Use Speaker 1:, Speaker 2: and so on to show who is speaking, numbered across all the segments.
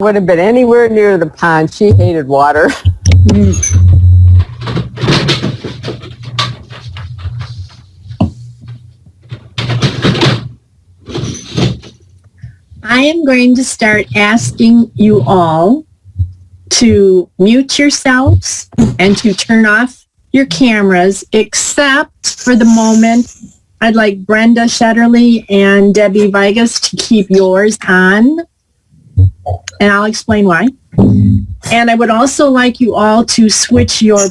Speaker 1: would have been anywhere near the pond. She hated water.
Speaker 2: I am going to start asking you all to mute yourselves and to turn off your cameras, except for the moment. I'd like Brenda Shetterly and Debbie Vigas to keep yours on, and I'll explain why. And I would also like you all to switch your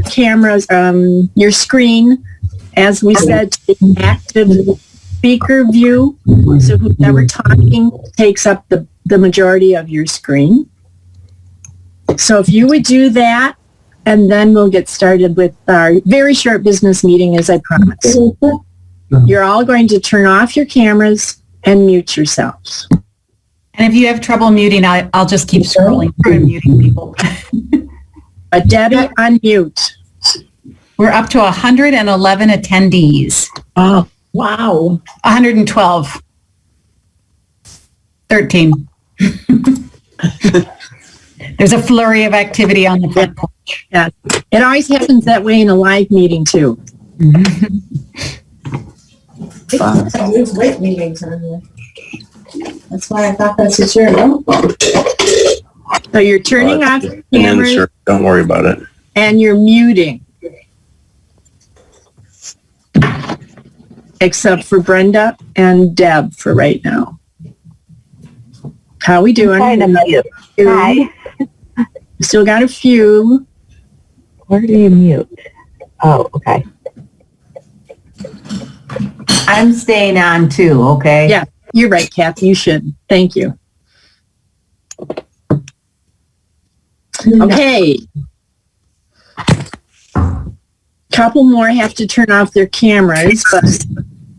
Speaker 2: cameras, your screen, as we said, to active speaker view. So whoever talking takes up the majority of your screen. So if you would do that, and then we'll get started with our very short business meeting, as I promised. You're all going to turn off your cameras and mute yourselves.
Speaker 3: And if you have trouble muting, I'll just keep scrolling through and muting people.
Speaker 2: But Debbie, unmute.
Speaker 3: We're up to 111 attendees.
Speaker 2: Oh, wow.
Speaker 3: 112. 13. There's a flurry of activity on the front porch.
Speaker 2: Yeah. It always happens that way in a live meeting, too.
Speaker 4: There's late meetings on here. That's why I thought that's what you're about.
Speaker 2: So you're turning off your cameras.
Speaker 5: Don't worry about it.
Speaker 2: And you're muting. Except for Brenda and Deb for right now. How we doing?
Speaker 6: Hi.
Speaker 2: Still got a few.
Speaker 6: Where do you mute? Oh, okay.
Speaker 7: I'm staying on too, okay?
Speaker 2: Yeah, you're right, Kathy. You should. Thank you. Okay. Couple more have to turn off their cameras, but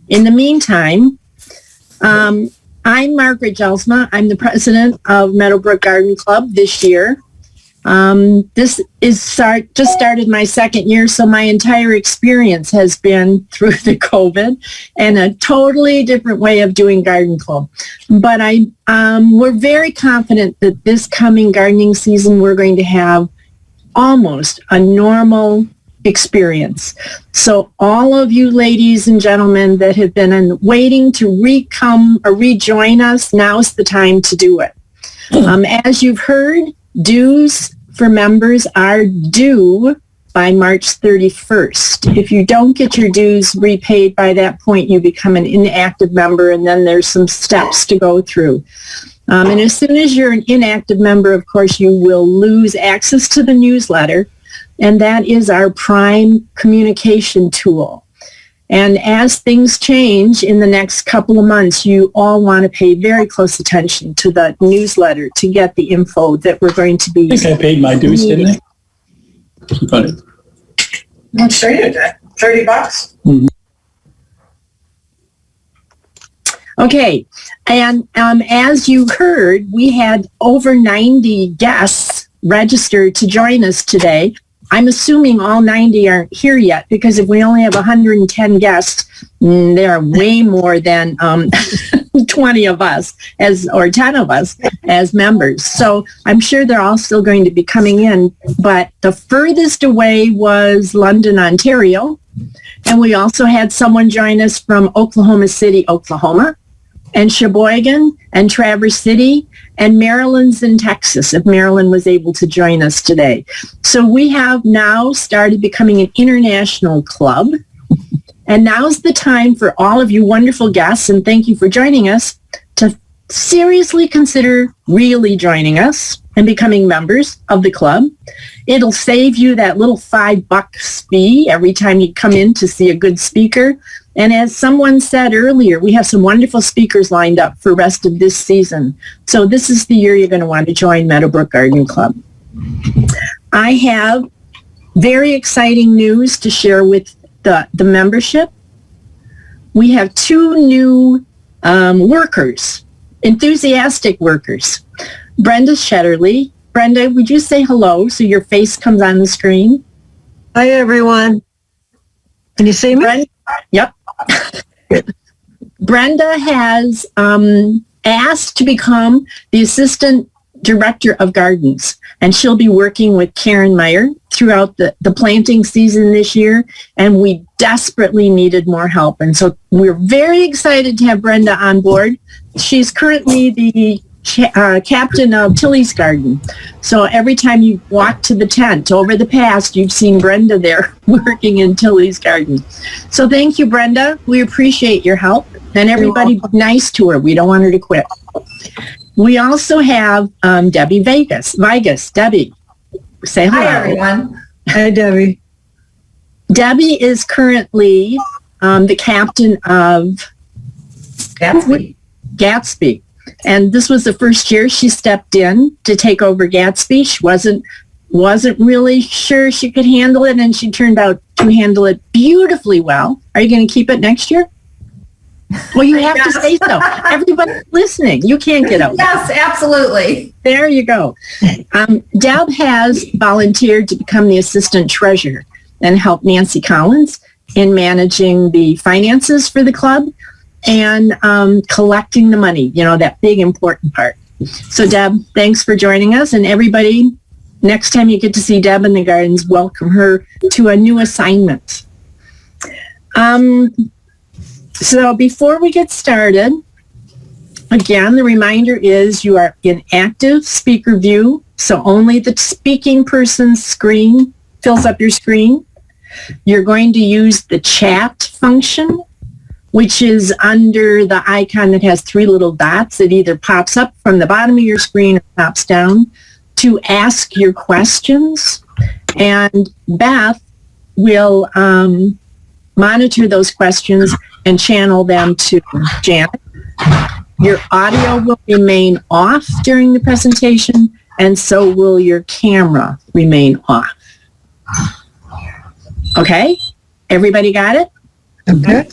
Speaker 2: in the meantime, I'm Margaret Jelsma. I'm the president of Meadowbrook Garden Club this year. This is just started my second year, so my entire experience has been through the COVID and a totally different way of doing garden club. But we're very confident that this coming gardening season we're going to have almost a normal experience. So all of you ladies and gentlemen that have been waiting to rejoin us, now's the time to do it. As you've heard, dues for members are due by March 31st. If you don't get your dues repaid by that point, you become an inactive member, and then there's some steps to go through. And as soon as you're an inactive member, of course, you will lose access to the newsletter, and that is our prime communication tool. And as things change in the next couple of months, you all want to pay very close attention to the newsletter to get the info that we're going to be.
Speaker 8: I think I paid my dues, didn't I? Funny.
Speaker 4: I'm sure you did. $30.
Speaker 8: Mm-hmm.
Speaker 2: Okay, and as you heard, we had over 90 guests registered to join us today. I'm assuming all 90 aren't here yet, because if we only have 110 guests, there are way more than 20 of us or 10 of us as members. So I'm sure they're all still going to be coming in. But the furthest away was London, Ontario. And we also had someone join us from Oklahoma City, Oklahoma, and Sheboygan and Traverse City, and Maryland's in Texas, if Maryland was able to join us today. So we have now started becoming an international club. And now's the time for all of you wonderful guests, and thank you for joining us, to seriously consider really joining us and becoming members of the club. It'll save you that little $5 fee every time you come in to see a good speaker. And as someone said earlier, we have some wonderful speakers lined up for the rest of this season. So this is the year you're going to want to join Meadowbrook Garden Club. I have very exciting news to share with the membership. We have 2 new workers, enthusiastic workers. Brenda Shetterly. Brenda, would you say hello so your face comes on the screen?
Speaker 6: Hi, everyone. Can you see me?
Speaker 2: Brenda, yep. Brenda has asked to become the assistant Director of Gardens, and she'll be working with Karen Meyer throughout the planting season this year, and we desperately needed more help. And so we're very excited to have Brenda on board. She's currently the captain of Tilly's Garden. So every time you walk to the tent over the past, you've seen Brenda there working in Tilly's Garden. So thank you, Brenda. We appreciate your help. And everybody be nice to her. We don't want her to quit. We also have Debbie Vegas. Debbie, say hello.
Speaker 4: Hi, everyone.
Speaker 6: Hi, Debbie.
Speaker 2: Debbie is currently the captain of Gatsby. And this was the first year she stepped in to take over Gatsby. She wasn't really sure she could handle it, and she turned out to handle it beautifully well. Are you going to keep it next year? Well, you have to say so. Everybody's listening. You can't get out.
Speaker 4: Yes, absolutely.
Speaker 2: There you go. Deb has volunteered to become the assistant treasurer and help Nancy Collins in managing the finances for the club and collecting the money, that big important part. So Deb, thanks for joining us. And everybody, next time you get to see Deb in the gardens, welcome her to a new assignment. So before we get started, again, the reminder is you are in active speaker view, so only the speaking person's screen fills up your screen. You're going to use the chat function, which is under the icon that has 3 little dots. It either pops up from the bottom of your screen or pops down to ask your questions. And Beth will monitor those questions and channel them to Janet. Your audio will remain off during the presentation, and so will your camera remain off. Okay? Everybody got it?
Speaker 6: Okay.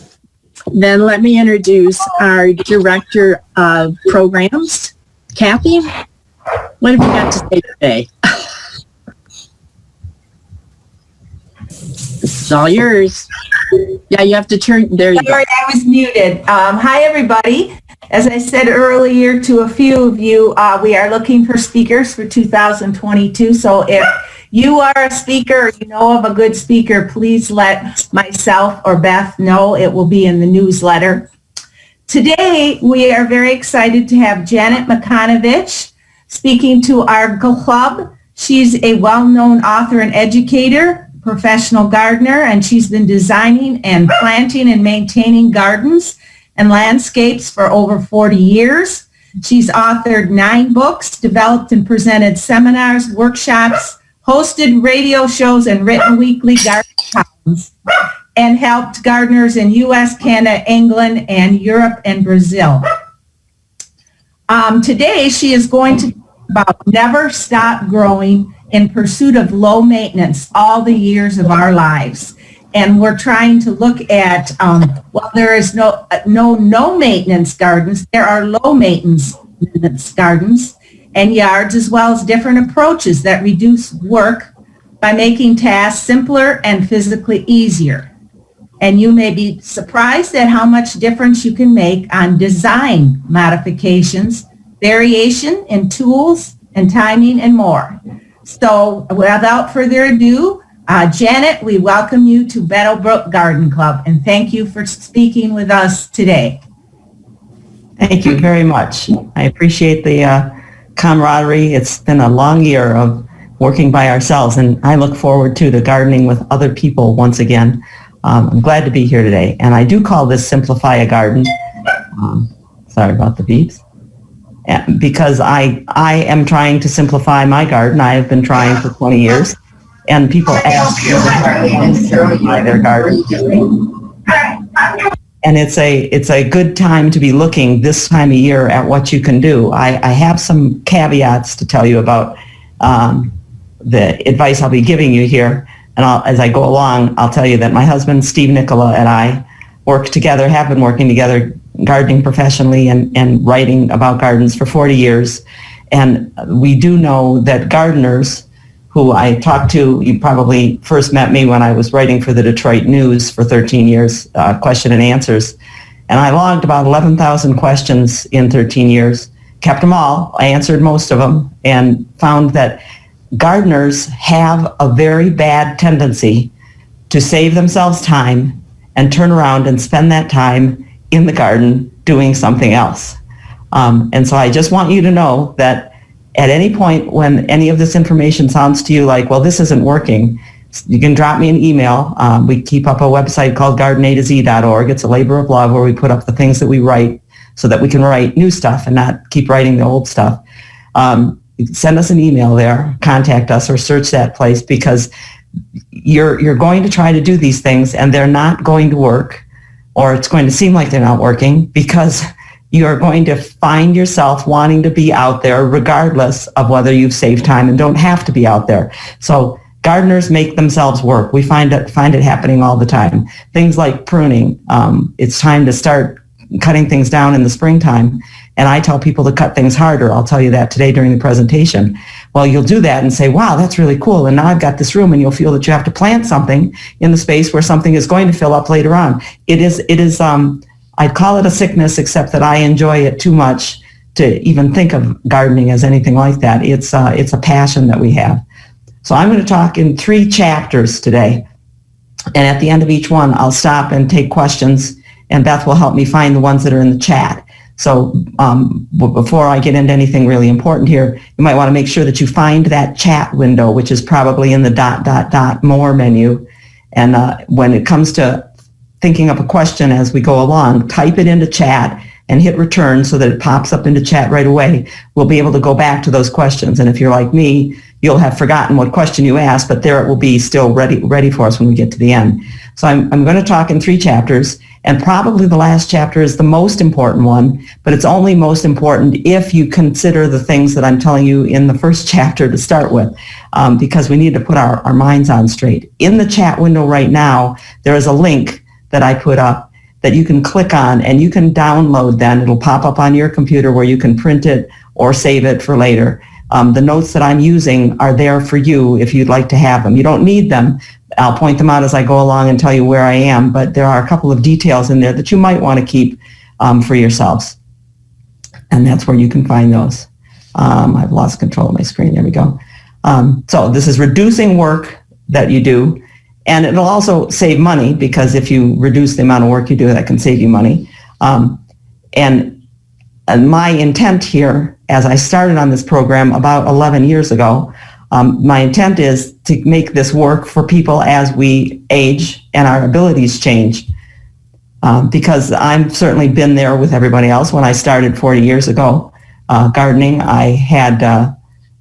Speaker 2: Then let me introduce our Director of Programs, Kathy. What have you got to say today? It's all yours. Yeah, you have to turn, there you go.
Speaker 7: Sorry, I was muted. Hi, everybody. As I said earlier to a few of you, we are looking for speakers for 2022. So if you are a speaker or you know of a good speaker, please let myself or Beth know. It will be in the newsletter. Today, we are very excited to have Janet Makanovich speaking to our club. She's a well-known author and educator, professional gardener, and she's been designing and planting and maintaining gardens and landscapes for over 40 years. She's authored 9 books, developed and presented seminars, workshops, hosted radio shows, and written weekly garden columns, and helped gardeners in U.S., Canada, England, and Europe and Brazil. Today, she is going to talk about never stop growing in pursuit of low maintenance all the years of our lives. And we're trying to look at, well, there is no maintenance gardens. There are low maintenance gardens and yards, as well as different approaches that reduce work by making tasks simpler and physically easier. And you may be surprised at how much difference you can make on design modifications, variation in tools and timing, and more. So without further ado, Janet, we welcome you to Meadowbrook Garden Club, and thank you for speaking with us today.
Speaker 5: Thank you very much. I appreciate the camaraderie. It's been a long year of working by ourselves, and I look forward to gardening with other people once again. I'm glad to be here today, and I do call this Simplify a Garden. Sorry about the beeps. Because I am trying to simplify my garden. I have been trying for 20 years, and people ask me to simplify their garden. And it's a good time to be looking this time of year at what you can do. I have some caveats to tell you about the advice I'll be giving you here. And as I go along, I'll tell you that my husband, Steve Nicola, and I have been working together, gardening professionally and writing about gardens for 40 years. And we do know that gardeners who I talked to, you probably first met me when I was writing for the Detroit News for 13 years, question and answers. And I logged about 11,000 questions in 13 years, kept them all. I answered most of them and found that gardeners have a very bad tendency to save themselves time and turn around and spend that time in the garden doing something else. And so I just want you to know that at any point when any of this information sounds to you like, well, this isn't working, you can drop me an email. We keep up a website called gardenatozz.org. It's a labor of love where we put up the things that we write so that we can write new stuff and not keep writing the old stuff. Send us an email there, contact us, or search that place, because you're going to try to do these things and they're not going to work, or it's going to seem like they're not working, because you're going to find yourself wanting to be out there regardless of whether you've saved time and don't have to be out there. So gardeners make themselves work. We find it happening all the time. Things like pruning. It's time to start cutting things down in the springtime. And I tell people to cut things harder. I'll tell you that today during the presentation. Well, you'll do that and say, wow, that's really cool. And now I've got this room, and you'll feel that you have to plant something in the space where something is going to fill up later on. It is, I'd call it a sickness, except that I enjoy it too much to even think of gardening as anything like that. It's a passion that we have. So I'm going to talk in 3 chapters today. And at the end of each one, I'll stop and take questions, and Beth will help me find the ones that are in the chat. So before I get into anything really important here, you might want to make sure that you find that chat window, which is probably in the ... more menu. And when it comes to thinking up a question as we go along, type it into chat and hit return so that it pops up into chat right away. We'll be able to go back to those questions. And if you're like me, you'll have forgotten what question you asked, but there it will be still ready for us when we get to the end. So I'm going to talk in 3 chapters, and probably the last chapter is the most important one, but it's only most important if you consider the things that I'm telling you in the first chapter to start with, because we need to put our minds on straight. In the chat window right now, there is a link that I put up that you can click on, and you can download then. It'll pop up on your computer where you can print it or save it for later. The notes that I'm using are there for you if you'd like to have them. You don't need them. I'll point them out as I go along and tell you where I am, but there are a couple of details in there that you might want to keep for yourselves. And that's where you can find those. I've lost control of my screen. There we go. So this is reducing work that you do. And it'll also save money, because if you reduce the amount of work you do, that can save you money. And my intent here, as I started on this program about 11 years ago, my intent is to make this work for people as we age and our abilities change. Because I've certainly been there with everybody else. When I started 40 years ago gardening, I had,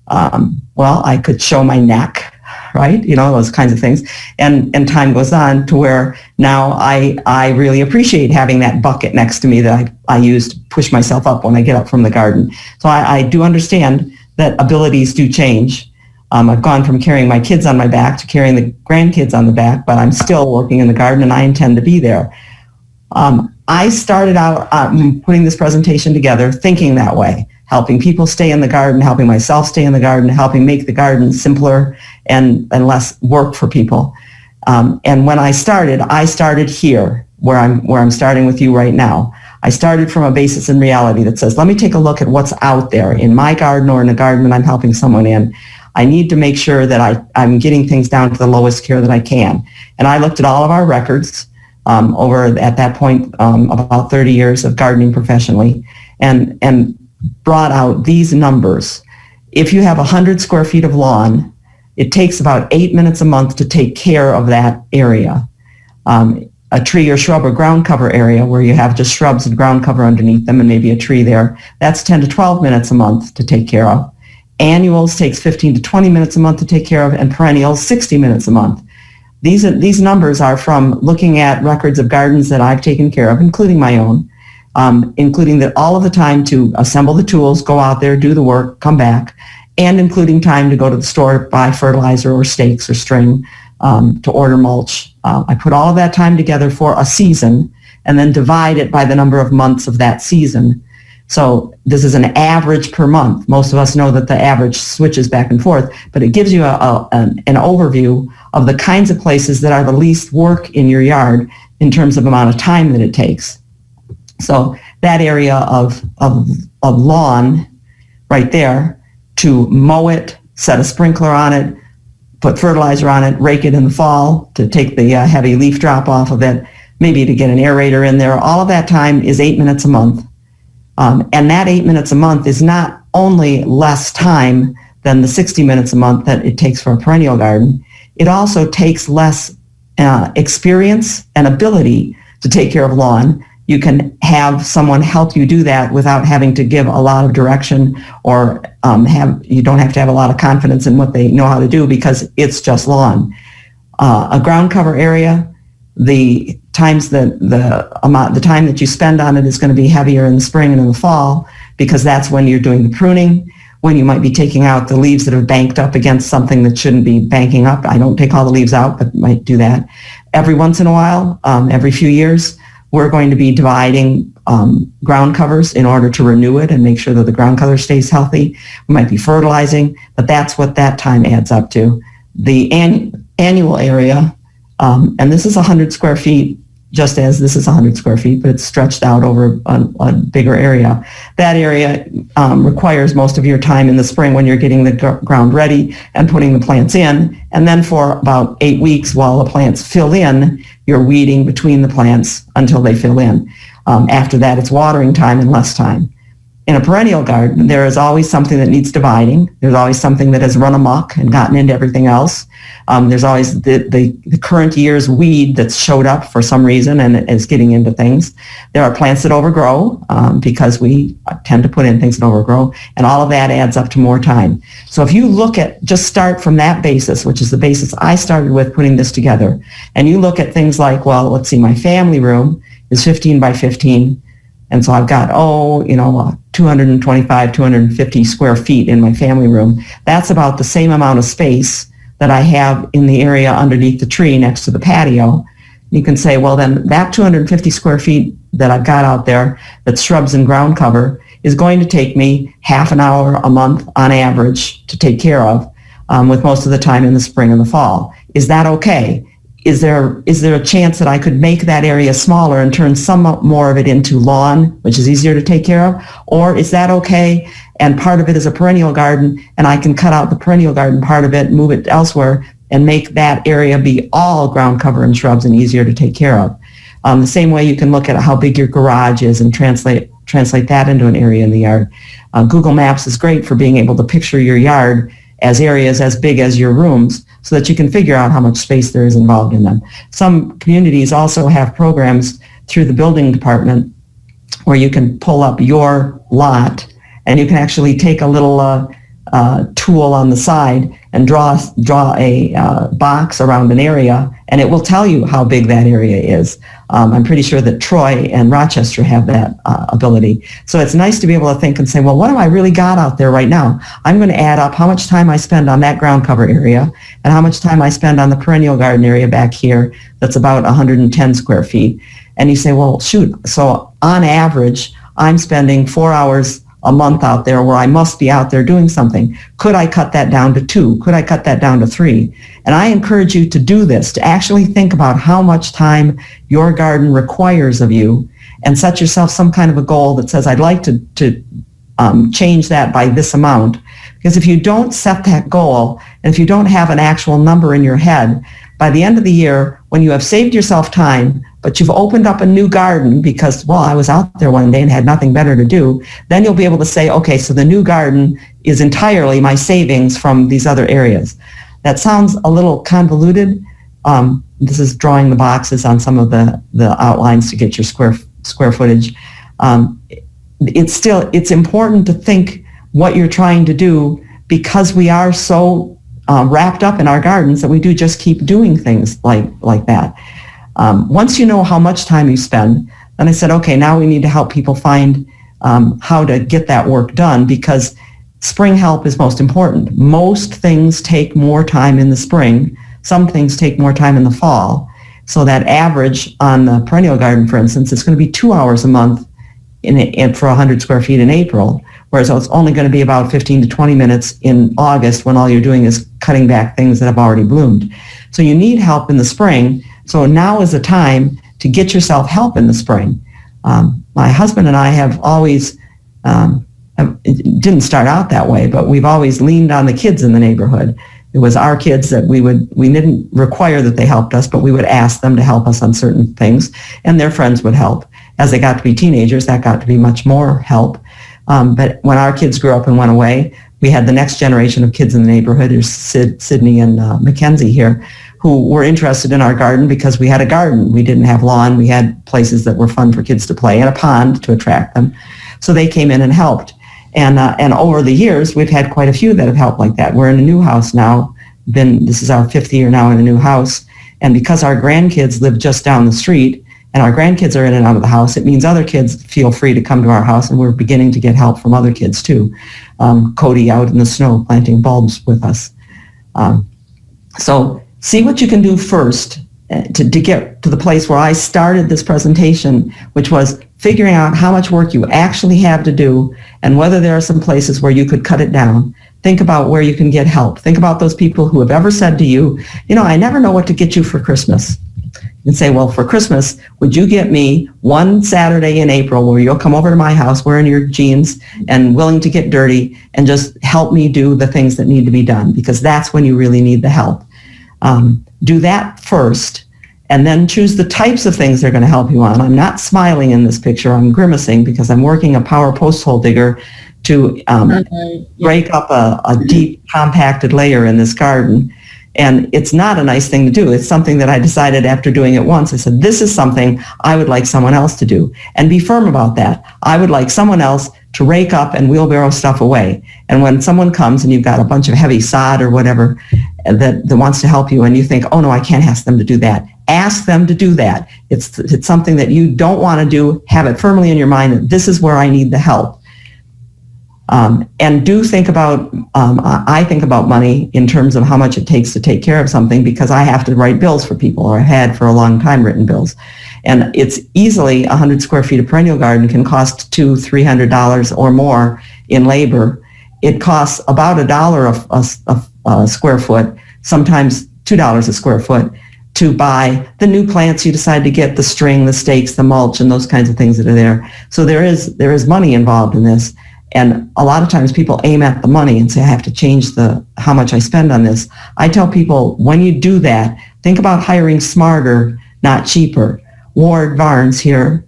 Speaker 5: I could show my neck, right? You know, those kinds of things. And time goes on to where now I really appreciate having that bucket next to me that I use to push myself up when I get up from the garden. So I do understand that abilities do change. I've gone from carrying my kids on my back to carrying the grandkids on the back, but I'm still working in the garden, and I intend to be there. I started out putting this presentation together thinking that way, helping people stay in the garden, helping myself stay in the garden, helping make the garden simpler and less work for people. And when I started here, where I'm starting with you right now. I started from a basis in reality that says, let me take a look at what's out there in my garden or in a garden that I'm helping someone in. I need to make sure that I'm getting things down to the lowest care that I can. And I looked at all of our records over at that point, about 30 years of gardening professionally, and brought out these numbers. If you have 100 square feet of lawn, it takes about 8 minutes a month to take care of that area. A tree or shrub or ground cover area where you have just shrubs and ground cover underneath them and maybe a tree there, that's 10 to 12 minutes a month to take care of. Annuals takes 15 to 20 minutes a month to take care of, and perennials 60 minutes a month. These numbers are from looking at records of gardens that I've taken care of, including my own, including that all of the time to assemble the tools, go out there, do the work, come back, and including time to go to the store, buy fertilizer or stakes or string, to order mulch. I put all of that time together for a season and then divide it by the number of months of that season. So this is an average per month. Most of us know that the average switches back and forth, but it gives you an overview of the kinds of places that are the least work in your yard in terms of amount of time that it takes. So that area of lawn right there to mow it, set a sprinkler on it, put fertilizer on it, rake it in the fall to take the heavy leaf drop off of it, maybe to get an aerator in there. All of that time is 8 minutes a month. And that 8 minutes a month is not only less time than the 60 minutes a month that it takes for a perennial garden, it also takes less experience and ability to take care of lawn. You can have someone help you do that without having to give a lot of direction, or you don't have to have a lot of confidence in what they know how to do, because it's just lawn. A ground cover area, the time that you spend on it is going to be heavier in the spring and in the fall, because that's when you're doing the pruning, when you might be taking out the leaves that have banked up against something that shouldn't be banking up. I don't take all the leaves out, but might do that. Every once in a while, every few years, we're going to be dividing ground covers in order to renew it and make sure that the ground cover stays healthy. We might be fertilizing, but that's what that time adds up to. The annual area, and this is 100 square feet, just as this is 100 square feet, but it's stretched out over a bigger area. That area requires most of your time in the spring when you're getting the ground ready and putting the plants in. And then for about 8 weeks while the plants fill in, you're weeding between the plants until they fill in. After that, it's watering time and less time. In a perennial garden, there is always something that needs dividing. There's always something that has run amok and gotten into everything else. There's always the current year's weed that's showed up for some reason and is getting into things. There are plants that overgrow because we tend to put in things that overgrow, and all of that adds up to more time. So if you just start from that basis, which is the basis I started with putting this together, and you look at things like, well, let's see, my family room is 15 by 15. And so I've got, 225, 250 square feet in my family room. That's about the same amount of space that I have in the area underneath the tree next to the patio. You can say, well, then that 250 square feet that I've got out there, that's shrubs and ground cover, is going to take me half an hour a month on average to take care of, with most of the time in the spring and the fall. Is that okay? Is there a chance that I could make that area smaller and turn some more of it into lawn, which is easier to take care of? Or is that okay, and part of it is a perennial garden, and I can cut out the perennial garden part of it, move it elsewhere, and make that area be all ground cover and shrubs and easier to take care of? The same way you can look at how big your garage is and translate that into an area in the yard. Google Maps is great for being able to picture your yard as areas as big as your rooms, so that you can figure out how much space there is involved in them. Some communities also have programs through the building department where you can pull up your lot, and you can actually take a little tool on the side and draw a box around an area, and it will tell you how big that area is. I'm pretty sure that Troy and Rochester have that ability. So it's nice to be able to think and say, well, what have I really got out there right now? I'm going to add up how much time I spend on that ground cover area and how much time I spend on the perennial garden area back here that's about 110 square feet. And you say, well, shoot, so on average, I'm spending 4 hours a month out there where I must be out there doing something. Could I cut that down to 2? Could I cut that down to 3? And I encourage you to do this, to actually think about how much time your garden requires of you, and set yourself some kind of a goal that says, I'd like to change that by this amount. Because if you don't set that goal, and if you don't have an actual number in your head, by the end of the year, when you have saved yourself time, but you've opened up a new garden because, well, I was out there one day and had nothing better to do, then you'll be able to say, okay, so the new garden is entirely my savings from these other areas. That sounds a little convoluted. This is drawing the boxes on some of the outlines to get your square footage. It's important to think what you're trying to do, because we are so wrapped up in our gardens that we do just keep doing things like that. Once you know how much time you spend, then I said, okay, now we need to help people find how to get that work done, because spring help is most important. Most things take more time in the spring. Some things take more time in the fall. So that average on the perennial garden, for instance, it's going to be 2 hours a month for 100 square feet in April, whereas it's only going to be about 15 to 20 minutes in August, when all you're doing is cutting back things that have already bloomed. So you need help in the spring. So now is the time to get yourself help in the spring. My husband and I have always it didn't start out that way, but we've always leaned on the kids in the neighborhood. It was our kids that we didn't require that they helped us, but we would ask them to help us on certain things, and their friends would help. As they got to be teenagers, that got to be much more help. But when our kids grew up and went away, we had the next generation of kids in the neighborhood, there's Sydney and Mackenzie here, who were interested in our garden because we had a garden. We didn't have lawn. We had places that were fun for kids to play and a pond to attract them. So they came in and helped. And over the years, we've had quite a few that have helped like that. We're in a new house now. This is our 5th year now in a new house. And because our grandkids live just down the street and our grandkids are in and out of the house, it means other kids feel free to come to our house, and we're beginning to get help from other kids too. Cody out in the snow planting bulbs with us. So see what you can do first to get to the place where I started this presentation, which was figuring out how much work you actually have to do and whether there are some places where you could cut it down. Think about where you can get help. Think about those people who have ever said to you, I never know what to get you for Christmas. You can say, well, for Christmas, would you get me one Saturday in April where you'll come over to my house wearing your jeans and willing to get dirty and just help me do the things that need to be done, because that's when you really need the help. Do that first, and then choose the types of things they're going to help you on. I'm not smiling in this picture. I'm grimacing because I'm working a power post hole digger to break up a deep compacted layer in this garden. And it's not a nice thing to do. It's something that I decided after doing it once. I said, this is something I would like someone else to do. And be firm about that. I would like someone else to rake up and wheelbarrow stuff away. And when someone comes and you've got a bunch of heavy sod or whatever that wants to help you, and you think, oh no, I can't ask them to do that. Ask them to do that. It's something that you don't want to do. Have it firmly in your mind that this is where I need the help. And do think about, I think about money in terms of how much it takes to take care of something, because I have to write bills for people, or I had for a long time written bills. And it's easily 100 square feet of perennial garden can cost $200-300 or more in labor. It costs about $1 a square foot, sometimes $2 a square foot, to buy the new plants you decide to get, the string, the stakes, the mulch, and those kinds of things that are there. So there is money involved in this. And a lot of times people aim at the money and say, I have to change how much I spend on this. I tell people, when you do that, think about hiring smarter, not cheaper. Ward Barnes here,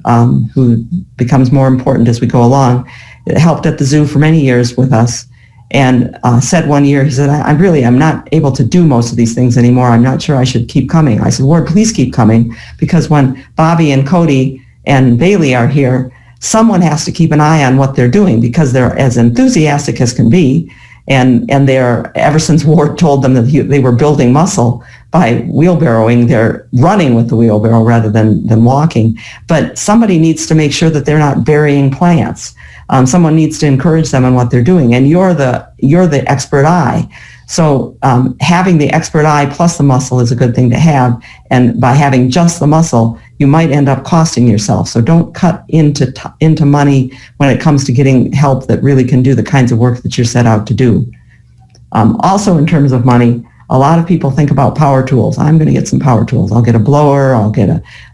Speaker 5: who becomes more important as we go along, helped at the zoo for many years with us, and said one year, he said, I'm not able to do most of these things anymore. I'm not sure I should keep coming. I said, Ward, please keep coming, because when Bobby and Cody and Bailey are here, someone has to keep an eye on what they're doing, because they're as enthusiastic as can be. And they're, ever since Ward told them that they were building muscle by wheelbarrowing, they're running with the wheelbarrow rather than walking. But somebody needs to make sure that they're not burying plants. Someone needs to encourage them on what they're doing. And you're the expert eye. So having the expert eye plus the muscle is a good thing to have. And by having just the muscle, you might end up costing yourself. So don't cut into money when it comes to getting help that really can do the kinds of work that you're set out to do. Also, in terms of money, a lot of people think about power tools. I'm going to get some power tools. I'll get a blower. I'll get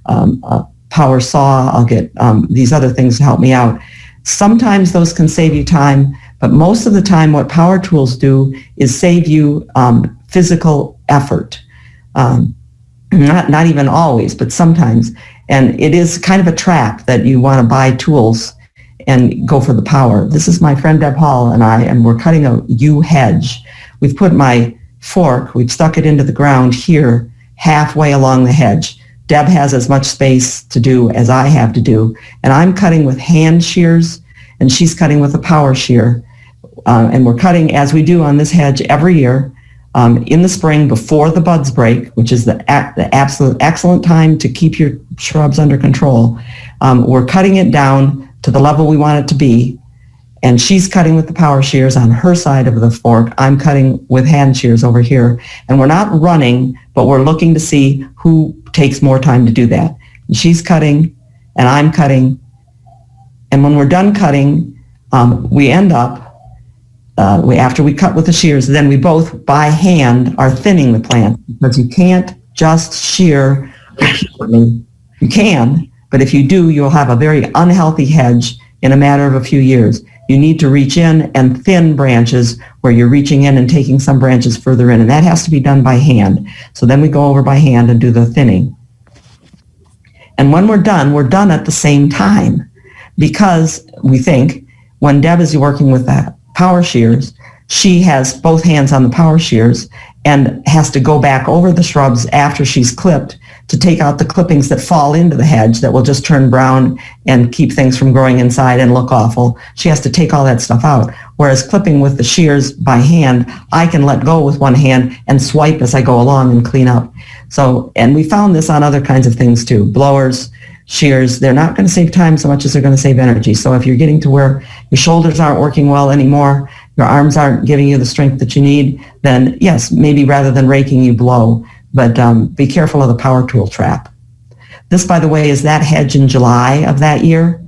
Speaker 5: a power saw. I'll get these other things to help me out. Sometimes those can save you time, but most of the time what power tools do is save you physical effort. Not even always, but sometimes. And it is kind of a trap that you want to buy tools and go for the power. This is my friend Deb Hall and I, and we're cutting a yew hedge. We've put my fork, we've stuck it into the ground here, halfway along the hedge. Deb has as much space to do as I have to do, and I'm cutting with hand shears, and she's cutting with a power shear. And we're cutting, as we do on this hedge every year, in the spring before the buds break, which is the absolute excellent time to keep your shrubs under control. We're cutting it down to the level we want it to be, and she's cutting with the power shears on her side of the fork. I'm cutting with hand shears over here, and we're not running, but we're looking to see who takes more time to do that. And she's cutting, and I'm cutting, and when we're done cutting, we end up after we cut with the shears, then we both by hand are thinning the plant, because you can't just shear repeatedly. You can, but if you do, you'll have a very unhealthy hedge in a matter of a few years. you need to reach in and thin branches where you're reaching in and taking some branches further in. And that has to be done by hand. So then we go over by hand and do the thinning. And when we're done at the same time, because we think when Deb is working with the power shears, she has both hands on the power shears and has to go back over the shrubs after she's clipped to take out the clippings that fall into the hedge that will just turn brown and keep things from growing inside and look awful. She has to take all that stuff out. Whereas clipping with the shears by hand, I can let go with one hand and swipe as I go along and clean up. So, and we found this on other kinds of things too. Blowers, shears, they're not going to save time so much as they're going to save energy. So if you're getting to where your shoulders aren't working well anymore, your arms aren't giving you the strength that you need, then yes, maybe rather than raking, you blow. But be careful of the power tool trap. This, by the way, is that hedge in July of that year.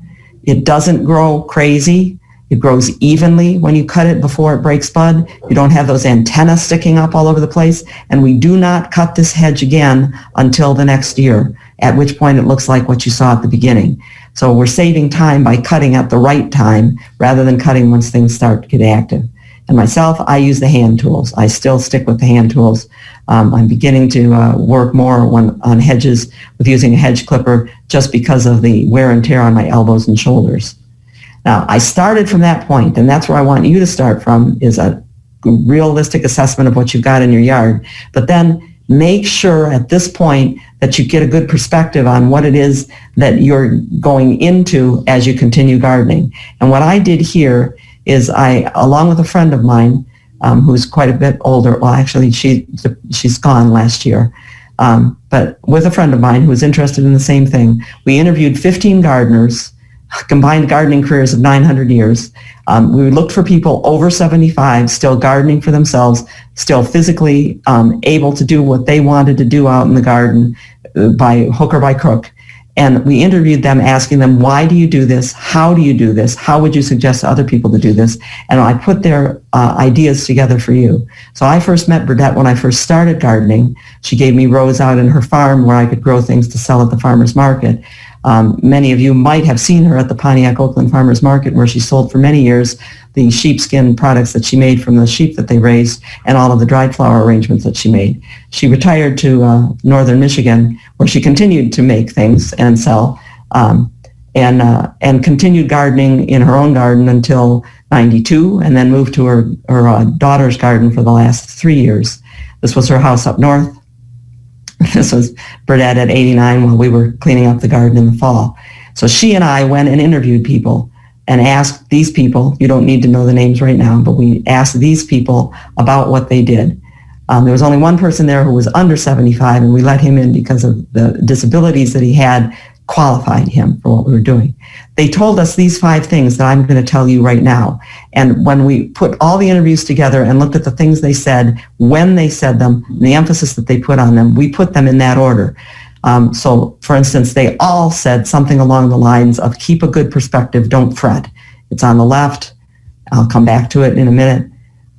Speaker 5: It doesn't grow crazy. It grows evenly when you cut it before it breaks bud. You don't have those antennas sticking up all over the place. And we do not cut this hedge again until the next year, at which point it looks like what you saw at the beginning. So we're saving time by cutting at the right time rather than cutting once things start to get active. And myself, I use the hand tools. I still stick with the hand tools. I'm beginning to work more on hedges with using a hedge clipper just because of the wear and tear on my elbows and shoulders. Now, I started from that point, and that's where I want you to start from, is a realistic assessment of what you've got in your yard. But then make sure at this point that you get a good perspective on what it is that you're going into as you continue gardening. And what I did here is I, along with a friend of mine, who's quite a bit older, well, actually, she's gone last year, but with a friend of mine who was interested in the same thing, we interviewed 15 gardeners, combined gardening careers of 900 years. We looked for people over 75, still gardening for themselves, still physically able to do what they wanted to do out in the garden by hook or by crook. And we interviewed them, asking them, why do you do this? How do you do this? How would you suggest to other people to do this? And I put their ideas together for you. So I first met Burdette when I first started gardening. She gave me rows out in her farm where I could grow things to sell at the farmer's market. Many of you might have seen her at the Pontiac Oakland Farmers Market, where she sold for many years the sheepskin products that she made from the sheep that they raised and all of the dried flower arrangements that she made. She retired to northern Michigan, where she continued to make things and sell, and continued gardening in her own garden until 92, and then moved to her daughter's garden for the last 3 years. This was her house up north. This was Burdette at 89 while we were cleaning up the garden in the fall. So she and I went and interviewed people and asked these people, you don't need to know the names right now, but we asked these people about what they did. There was only one person there who was under 75, and we let him in because of the disabilities that he had qualified him for what we were doing. They told us these 5 things that I'm going to tell you right now. And when we put all the interviews together and looked at the things they said, when they said them, and the emphasis that they put on them, we put them in that order. So, for instance, they all said something along the lines of keep a good perspective, don't fret. It's on the left. I'll come back to it in a minute.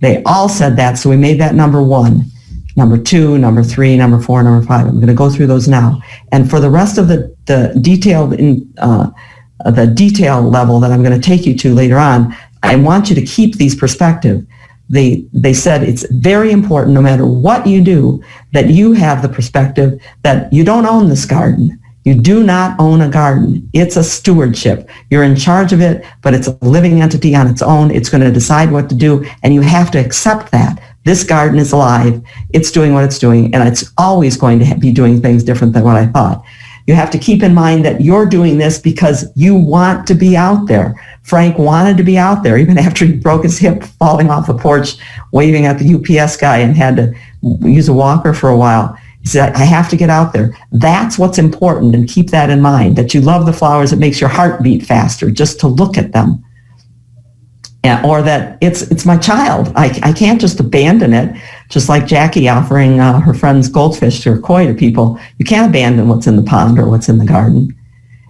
Speaker 5: They all said that, so we made that number 1. Number 2, number 3, number 4, number 5. I'm going to go through those now. And for the rest of the detailed the detail level that I'm going to take you to later on, I want you to keep these perspective. They said it's very important, no matter what you do, that you have the perspective that you don't own this garden. You do not own a garden. It's a stewardship. You're in charge of it, but it's a living entity on its own. It's going to decide what to do, and you have to accept that. This garden is alive. It's doing what it's doing, and it's always going to be doing things different than what I thought. You have to keep in mind that you're doing this because you want to be out there. Frank wanted to be out there, even after he broke his hip falling off the porch, waving at the UPS guy and had to use a walker for a while. He said, I have to get out there. That's what's important, and keep that in mind, that you love the flowers. It makes your heart beat faster just to look at them. Or that it's my child. I can't just abandon it, just like Jackie offering her friend's goldfish or koi to people. You can't abandon what's in the pond or what's in the garden.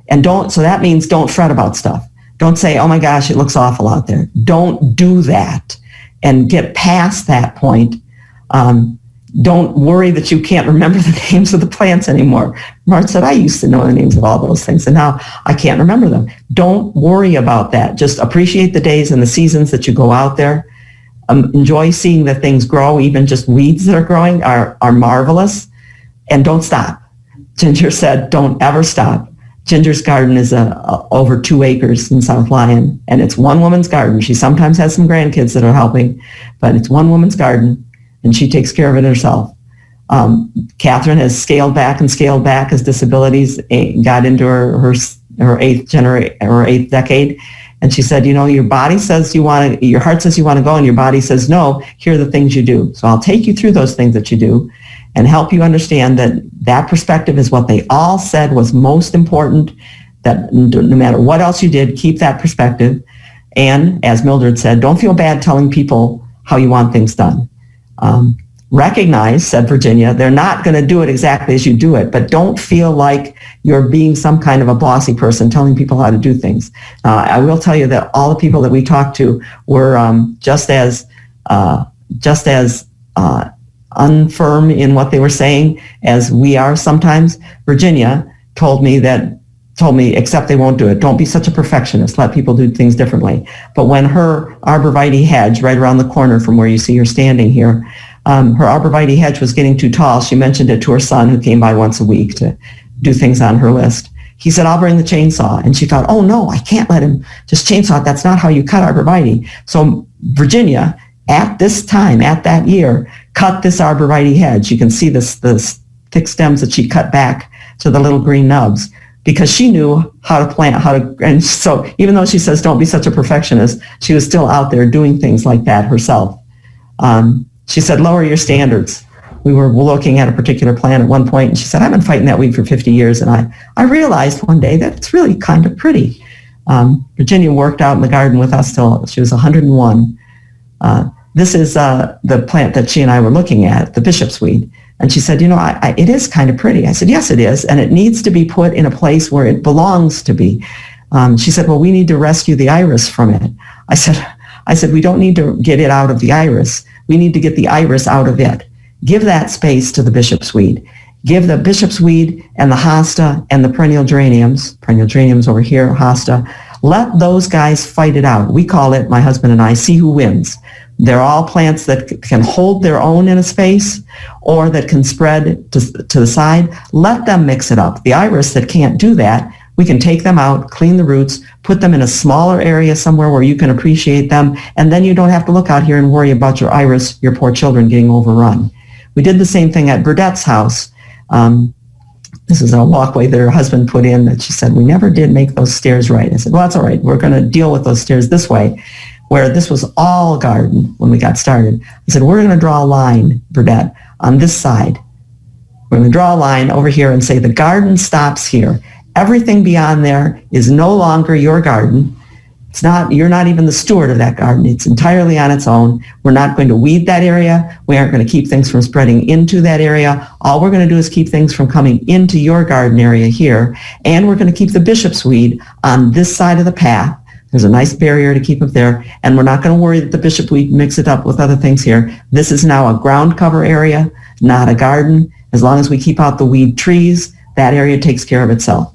Speaker 5: And so that means don't fret about stuff. Don't say, oh my gosh, it looks awful out there. Don't do that, and get past that point. don't worry that you can't remember the names of the plants anymore. Mark said, I used to know the names of all those things, and now I can't remember them. Don't worry about that. Just appreciate the days and the seasons that you go out there. Enjoy seeing that things grow. Even just weeds that are growing are marvelous. And don't stop. Ginger said, don't ever stop. Ginger's garden is over 2 acres in South Lyon, and it's one woman's garden. She sometimes has some grandkids that are helping, but it's one woman's garden, and she takes care of it herself. Catherine has scaled back as disabilities got into her eighth decade, and she said, your body says your heart says you want to go, and your body says no. Here are the things you do. So I'll take you through those things that you do, and help you understand that perspective is what they all said was most important. That no matter what else you did, keep that perspective. And as Mildred said, don't feel bad telling people how you want things done. Recognize, said Virginia, they're not going to do it exactly as you do it, but don't feel like you're being some kind of a bossy person telling people how to do things. I will tell you that all the people that we talked to were just as unfirm in what they were saying as we are sometimes. Virginia told me, except they won't do it. Don't be such a perfectionist. Let people do things differently. But when her arborvitae hedge, right around the corner from where you see her standing here, her arborvitae hedge was getting too tall. She mentioned it to her son, who came by once a week to do things on her list. He said, I'll bring the chainsaw. And she thought, oh no, I can't let him just chainsaw it. That's not how you cut arborvitae. So Virginia, at this time, at that year, cut this arborvitae hedge. You can see this thick stems that she cut back to the little green nubs, because she knew how to plant, and so even though she says don't be such a perfectionist, she was still out there doing things like that herself. She said, lower your standards. We were looking at a particular plant at one point, and she said, I've been fighting that weed for 50 years, and I realized one day that it's really kind of pretty. Virginia worked out in the garden with us till she was 101. This is the plant that she and I were looking at, the bishop's weed. And she said, it is kind of pretty. I said, yes, it is. And it needs to be put in a place where it belongs to be. She said, well, we need to rescue the iris from it. I said, we don't need to get it out of the iris. We need to get the iris out of it. Give that space to the bishop's weed. Give the bishop's weed and the hosta and the perennial geraniums over here, hosta, let those guys fight it out. We call it, my husband and I, see who wins. They're all plants that can hold their own in a space or that can spread to the side. Let them mix it up. The iris that can't do that, we can take them out, clean the roots, put them in a smaller area somewhere where you can appreciate them, and then you don't have to look out here and worry about your iris, your poor children, getting overrun. We did the same thing at Burdett's house. This is a walkway that her husband put in that she said, we never did make those stairs right. I said, well, that's all right. We're going to deal with those stairs this way, where this was all garden when we got started. I said, we're going to draw a line, Burdett, on this side. We're going to draw a line over here and say the garden stops here. Everything beyond there is no longer your garden. You're not even the steward of that garden. It's entirely on its own. We're not going to weed that area. We aren't going to keep things from spreading into that area. All we're going to do is keep things from coming into your garden area here. And we're going to keep the bishop's weed on this side of the path. There's a nice barrier to keep up there. And we're not going to worry that the bishop weed mix it up with other things here. This is now a ground cover area, not a garden. As long as we keep out the weed trees, that area takes care of itself.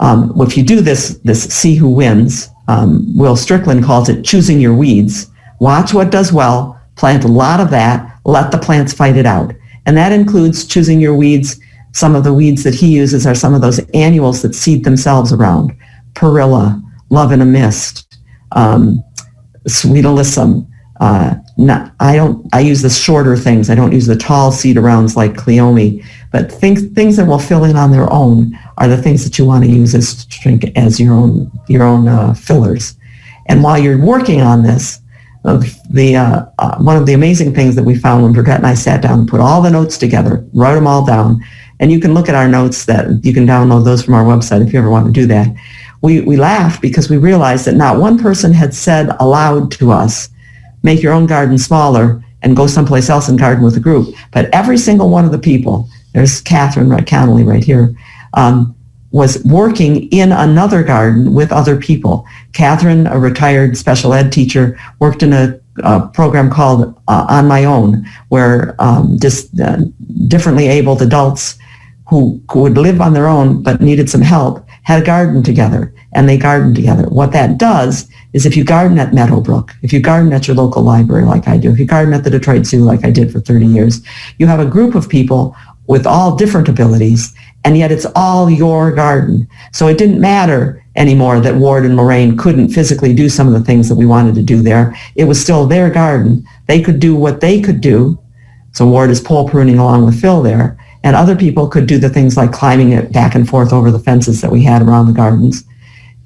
Speaker 5: If you do this see who wins, Wil Strickland calls it choosing your weeds. Watch what does well, plant a lot of that, let the plants fight it out. And that includes choosing your weeds. Some of the weeds that he uses are some of those annuals that seed themselves around. Perilla, Love in a Mist, Sweet Alyssum. I use the shorter things. I don't use the tall seed arounds like Cleome, but things that will fill in on their own are the things that you want to use as your own fillers. And while you're working on this, one of the amazing things that we found when Burdett and I sat down and put all the notes together, wrote them all down, and you can look at our notes, that you can download those from our website if you ever want to do that. We laughed because we realized that not one person had said aloud to us, make your own garden smaller and go someplace else and garden with a group. But every single one of the people, there's Catherine Connolly right here, was working in another garden with other people. Catherine, a retired special ed teacher, worked in a a program called On My Own, where differently abled adults who would live on their own but needed some help had a garden together, and they gardened together. What that does is if you garden at Meadowbrook, if you garden at your local library like I do, if you garden at the Detroit Zoo like I did for 30 years, you have a group of people with all different abilities, and yet it's all your garden. So it didn't matter anymore that Ward and Lorraine couldn't physically do some of the things that we wanted to do there. It was still their garden. They could do what they could do. So Ward is pole pruning along with Phil there, and other people could do the things like climbing it back and forth over the fences that we had around the gardens.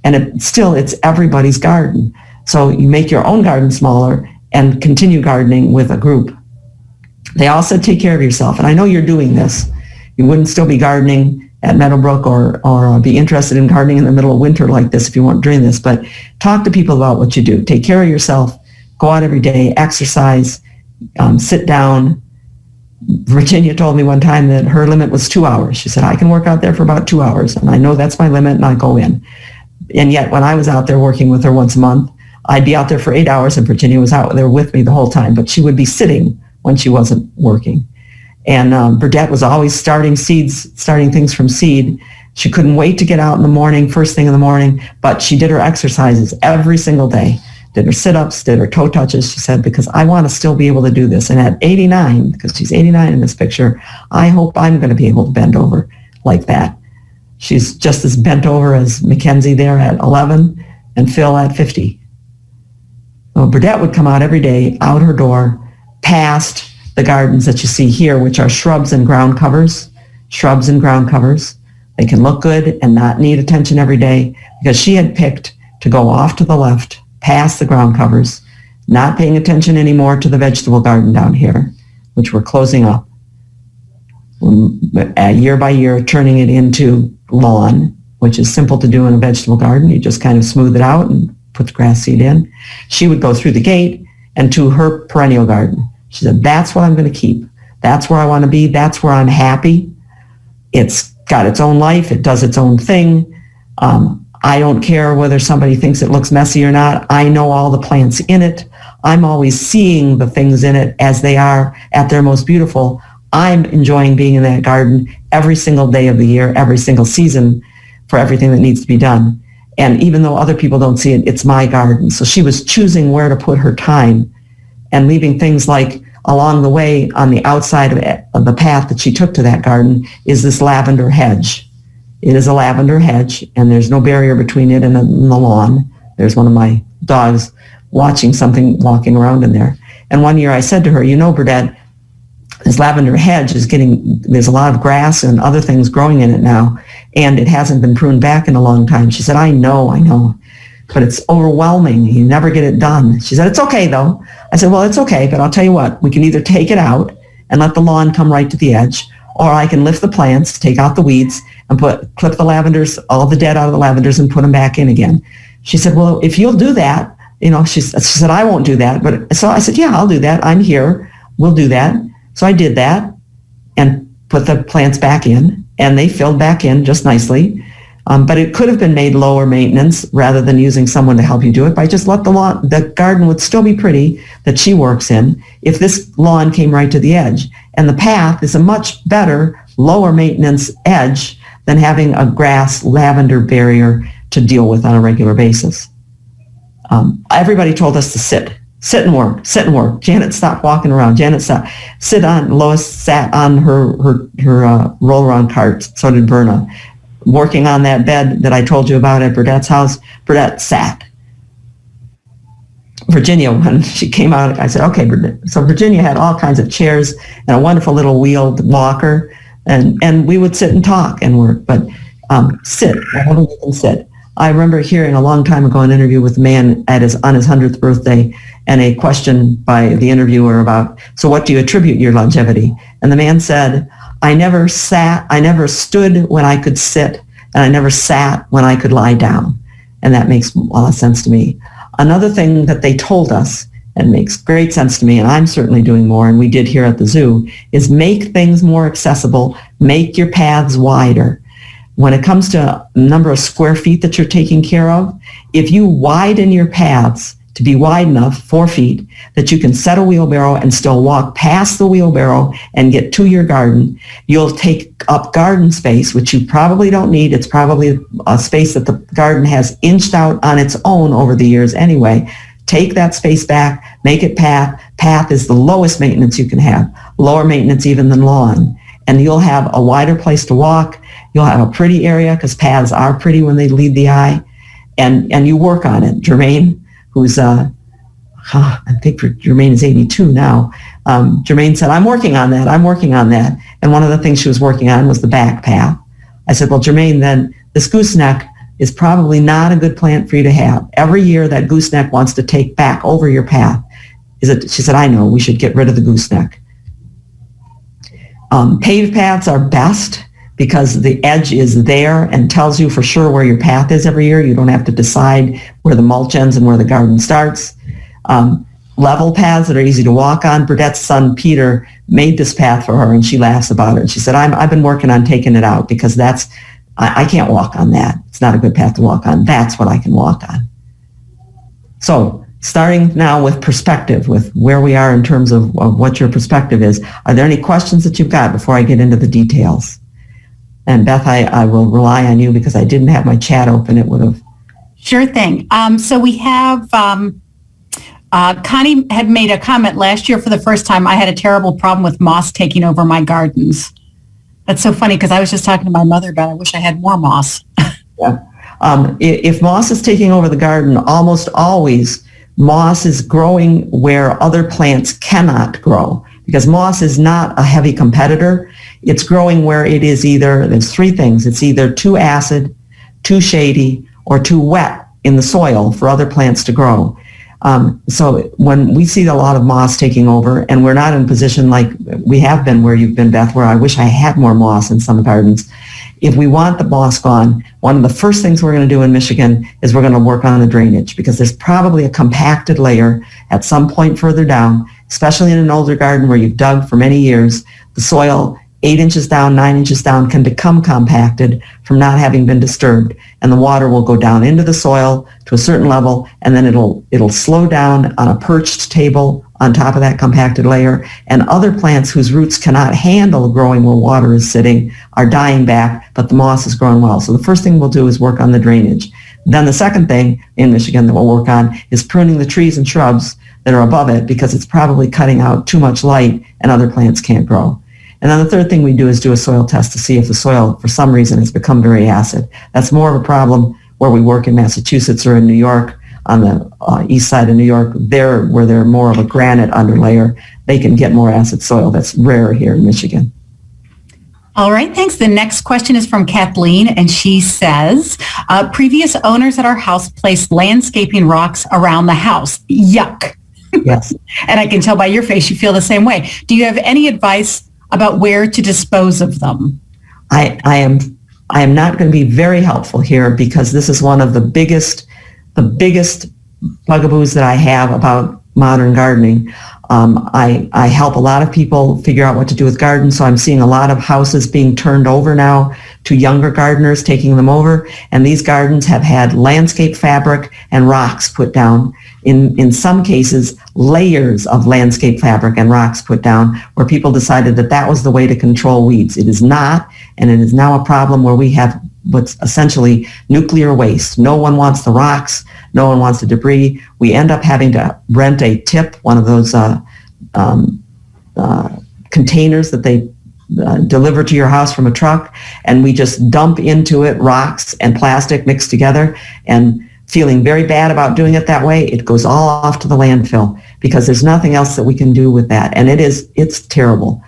Speaker 5: And it's everybody's garden. So you make your own garden smaller and continue gardening with a group. They all said, take care of yourself. And I know you're doing this. You wouldn't still be gardening at Meadowbrook or be interested in gardening in the middle of winter like this if you weren't doing this. But talk to people about what you do. Take care of yourself. Go out every day. Exercise. Sit down. Virginia told me one time that her limit was 2 hours. She said, I can work out there for about 2 hours, and I know that's my limit, and I go in. And yet, when I was out there working with her once a month, I'd be out there for 8 hours, and Virginia was out there with me the whole time, but she would be sitting when she wasn't working. And Burdette was always starting things from seed. She couldn't wait to get out in the morning, first thing in the morning, but she did her exercises every single day. Did her sit-ups, did her toe touches, she said, because I want to still be able to do this. And at 89, because she's 89 in this picture, I hope I'm going to be able to bend over like that. She's just as bent over as Mackenzie there at 11 and Phil at 50. So Burdette would come out every day, out her door, past the gardens that you see here, which are shrubs and ground covers. Shrubs and ground covers. They can look good and not need attention every day, because she had picked to go off to the left, past the ground covers, not paying attention anymore to the vegetable garden down here, which we're closing up. Year by year, turning it into lawn, which is simple to do in a vegetable garden. You just kind of smooth it out and put the grass seed in. She would go through the gate and to her perennial garden. She said, that's what I'm going to keep. That's where I want to be. That's where I'm happy. It's got its own life. It does its own thing. I don't care whether somebody thinks it looks messy or not. I know all the plants in it. I'm always seeing the things in it as they are at their most beautiful. I'm enjoying being in that garden every single day of the year, every single season, for everything that needs to be done. And even though other people don't see it, it's my garden. So she was choosing where to put her time and leaving things like along the way on the outside of the path that she took to that garden is this lavender hedge. It is a lavender hedge, and there's no barrier between it and the lawn. There's one of my dogs watching something walking around in there. And one year I said to her, you know, Burdette, this lavender hedge there's a lot of grass and other things growing in it now, and it hasn't been pruned back in a long time. She said, I know, but it's overwhelming. You never get it done. She said, it's okay though. I said, well, it's okay, but I'll tell you what, we can either take it out and let the lawn come right to the edge, or I can lift the plants, take out the weeds, and clip the lavenders, all the dead out of the lavenders, and put them back in again. She said, well, if you'll do that, she said, I won't do that. But so I said, yeah, I'll do that. I'm here. We'll do that. So I did that and put the plants back in, and they filled back in just nicely. But it could have been made lower maintenance rather than using someone to help you do it by just let the garden would still be pretty that she works in if this lawn came right to the edge. And the path is a much better, lower maintenance edge than having a grass lavender barrier to deal with on a regular basis. Everybody told us to sit and work. Janet stopped walking around. Lois sat on her roll around cart. So did Berna. Working on that bed that I told you about at Burdette's house, Burdette sat. Virginia, when she came out, I said, okay, Burdette. So Virginia had all kinds of chairs and a wonderful little wheeled walker, and we would sit and talk and work, but sit, wherever you can sit. I remember hearing a long time ago an interview with a man on his 100th birthday, and a question by the interviewer about, so what do you attribute your longevity? And the man said, I never stood when I could sit, and I never sat when I could lie down. And that makes a lot of sense to me. Another thing that they told us, and makes great sense to me, and I'm certainly doing more, and we did here at the zoo, is make things more accessible, make your paths wider. When it comes to number of square feet that you're taking care of, if you widen your paths to be wide enough, 4 feet, that you can set a wheelbarrow and still walk past the wheelbarrow and get to your garden. You'll take up garden space, which you probably don't need. It's probably a space that the garden has inched out on its own over the years anyway. Take that space back, make it path. Path is the lowest maintenance you can have, lower maintenance even than lawn. And you'll have a wider place to walk. You'll have a pretty area, because paths are pretty when they lead the eye. And you work on it. Jermaine, who's, I think Jermaine is 82 now. Jermaine said, I'm working on that. And one of the things she was working on was the back path. I said, well, Jermaine, then this gooseneck is probably not a good plant for you to have. Every year that gooseneck wants to take back over your path. She said, I know, we should get rid of the gooseneck. Paved paths are best because the edge is there and tells you for sure where your path is every year. You don't have to decide where the mulch ends and where the garden starts. Level paths that are easy to walk on. Burdett's son, Peter, made this path for her, and she laughs about it. And she said, I've been working on taking it out because I can't walk on that. It's not a good path to walk on. That's what I can walk on. So starting now with perspective, with where we are in terms of what your perspective is, are there any questions that you've got before I get into the details? And Beth, I will rely on you because I didn't have my chat open. It would have.
Speaker 3: Sure thing. So we have, Connie had made a comment last year for the first time. I had a terrible problem with moss taking over my gardens. That's so funny because I was just talking to my mother about I wish I had more moss.
Speaker 5: Yeah. If moss is taking over the garden, almost always moss is growing where other plants cannot grow, because moss is not a heavy competitor. It's growing where it is there's 3 things. It's either too acid, too shady, or too wet in the soil for other plants to grow. So when we see a lot of moss taking over, and we're not in a position like we have been where you've been, Beth, where I wish I had more moss in some gardens. If we want the moss gone, one of the first things we're going to do in Michigan is we're going to work on the drainage, because there's probably a compacted layer at some point further down, especially in an older garden where you've dug for many years. The soil 8 inches down, 9 inches down can become compacted from not having been disturbed, and the water will go down into the soil to a certain level, and then it'll slow down on a perched table on top of that compacted layer, and other plants whose roots cannot handle growing where water is sitting are dying back, but the moss is growing well. So the first thing we'll do is work on the drainage. Then the second thing in Michigan that we'll work on is pruning the trees and shrubs that are above it, because it's probably cutting out too much light and other plants can't grow. And then the third thing we do is do a soil test to see if the soil, for some reason, has become very acid. That's more of a problem where we work in Massachusetts or in New York, on the east side of New York. There, where they're more of a granite underlayer, they can get more acid soil. That's rare here in Michigan.
Speaker 3: All right, thanks. The next question is from Kathleen, and she says, previous owners at our house placed landscaping rocks around the house. Yuck.
Speaker 5: Yes.
Speaker 3: And I can tell by your face you feel the same way. Do you have any advice about where to dispose of them?
Speaker 5: I am not going to be very helpful here, because this is one of the biggest bugaboos that I have about modern gardening. I help a lot of people figure out what to do with gardens, so I'm seeing a lot of houses being turned over now to younger gardeners, taking them over, and these gardens have had landscape fabric and rocks put down. In some cases, layers of landscape fabric and rocks put down, where people decided that that was the way to control weeds. It is not, and it is now a problem where we have what's essentially nuclear waste. No one wants the rocks. No one wants the debris. We end up having to rent a tip, one of those containers that they deliver to your house from a truck, and we just dump into it rocks and plastic mixed together, and feeling very bad about doing it that way, it goes all off to the landfill, because there's nothing else that we can do with that, and it's terrible.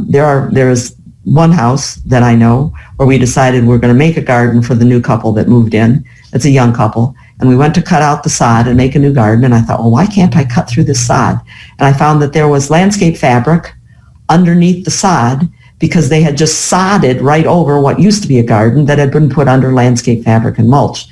Speaker 5: There is one house that I know where we decided we're going to make a garden for the new couple that moved in. It's a young couple. And we went to cut out the sod and make a new garden. And I thought, well, why can't I cut through this sod? And I found that there was landscape fabric underneath the sod, because they had just sodded right over what used to be a garden that had been put under landscape fabric and mulch.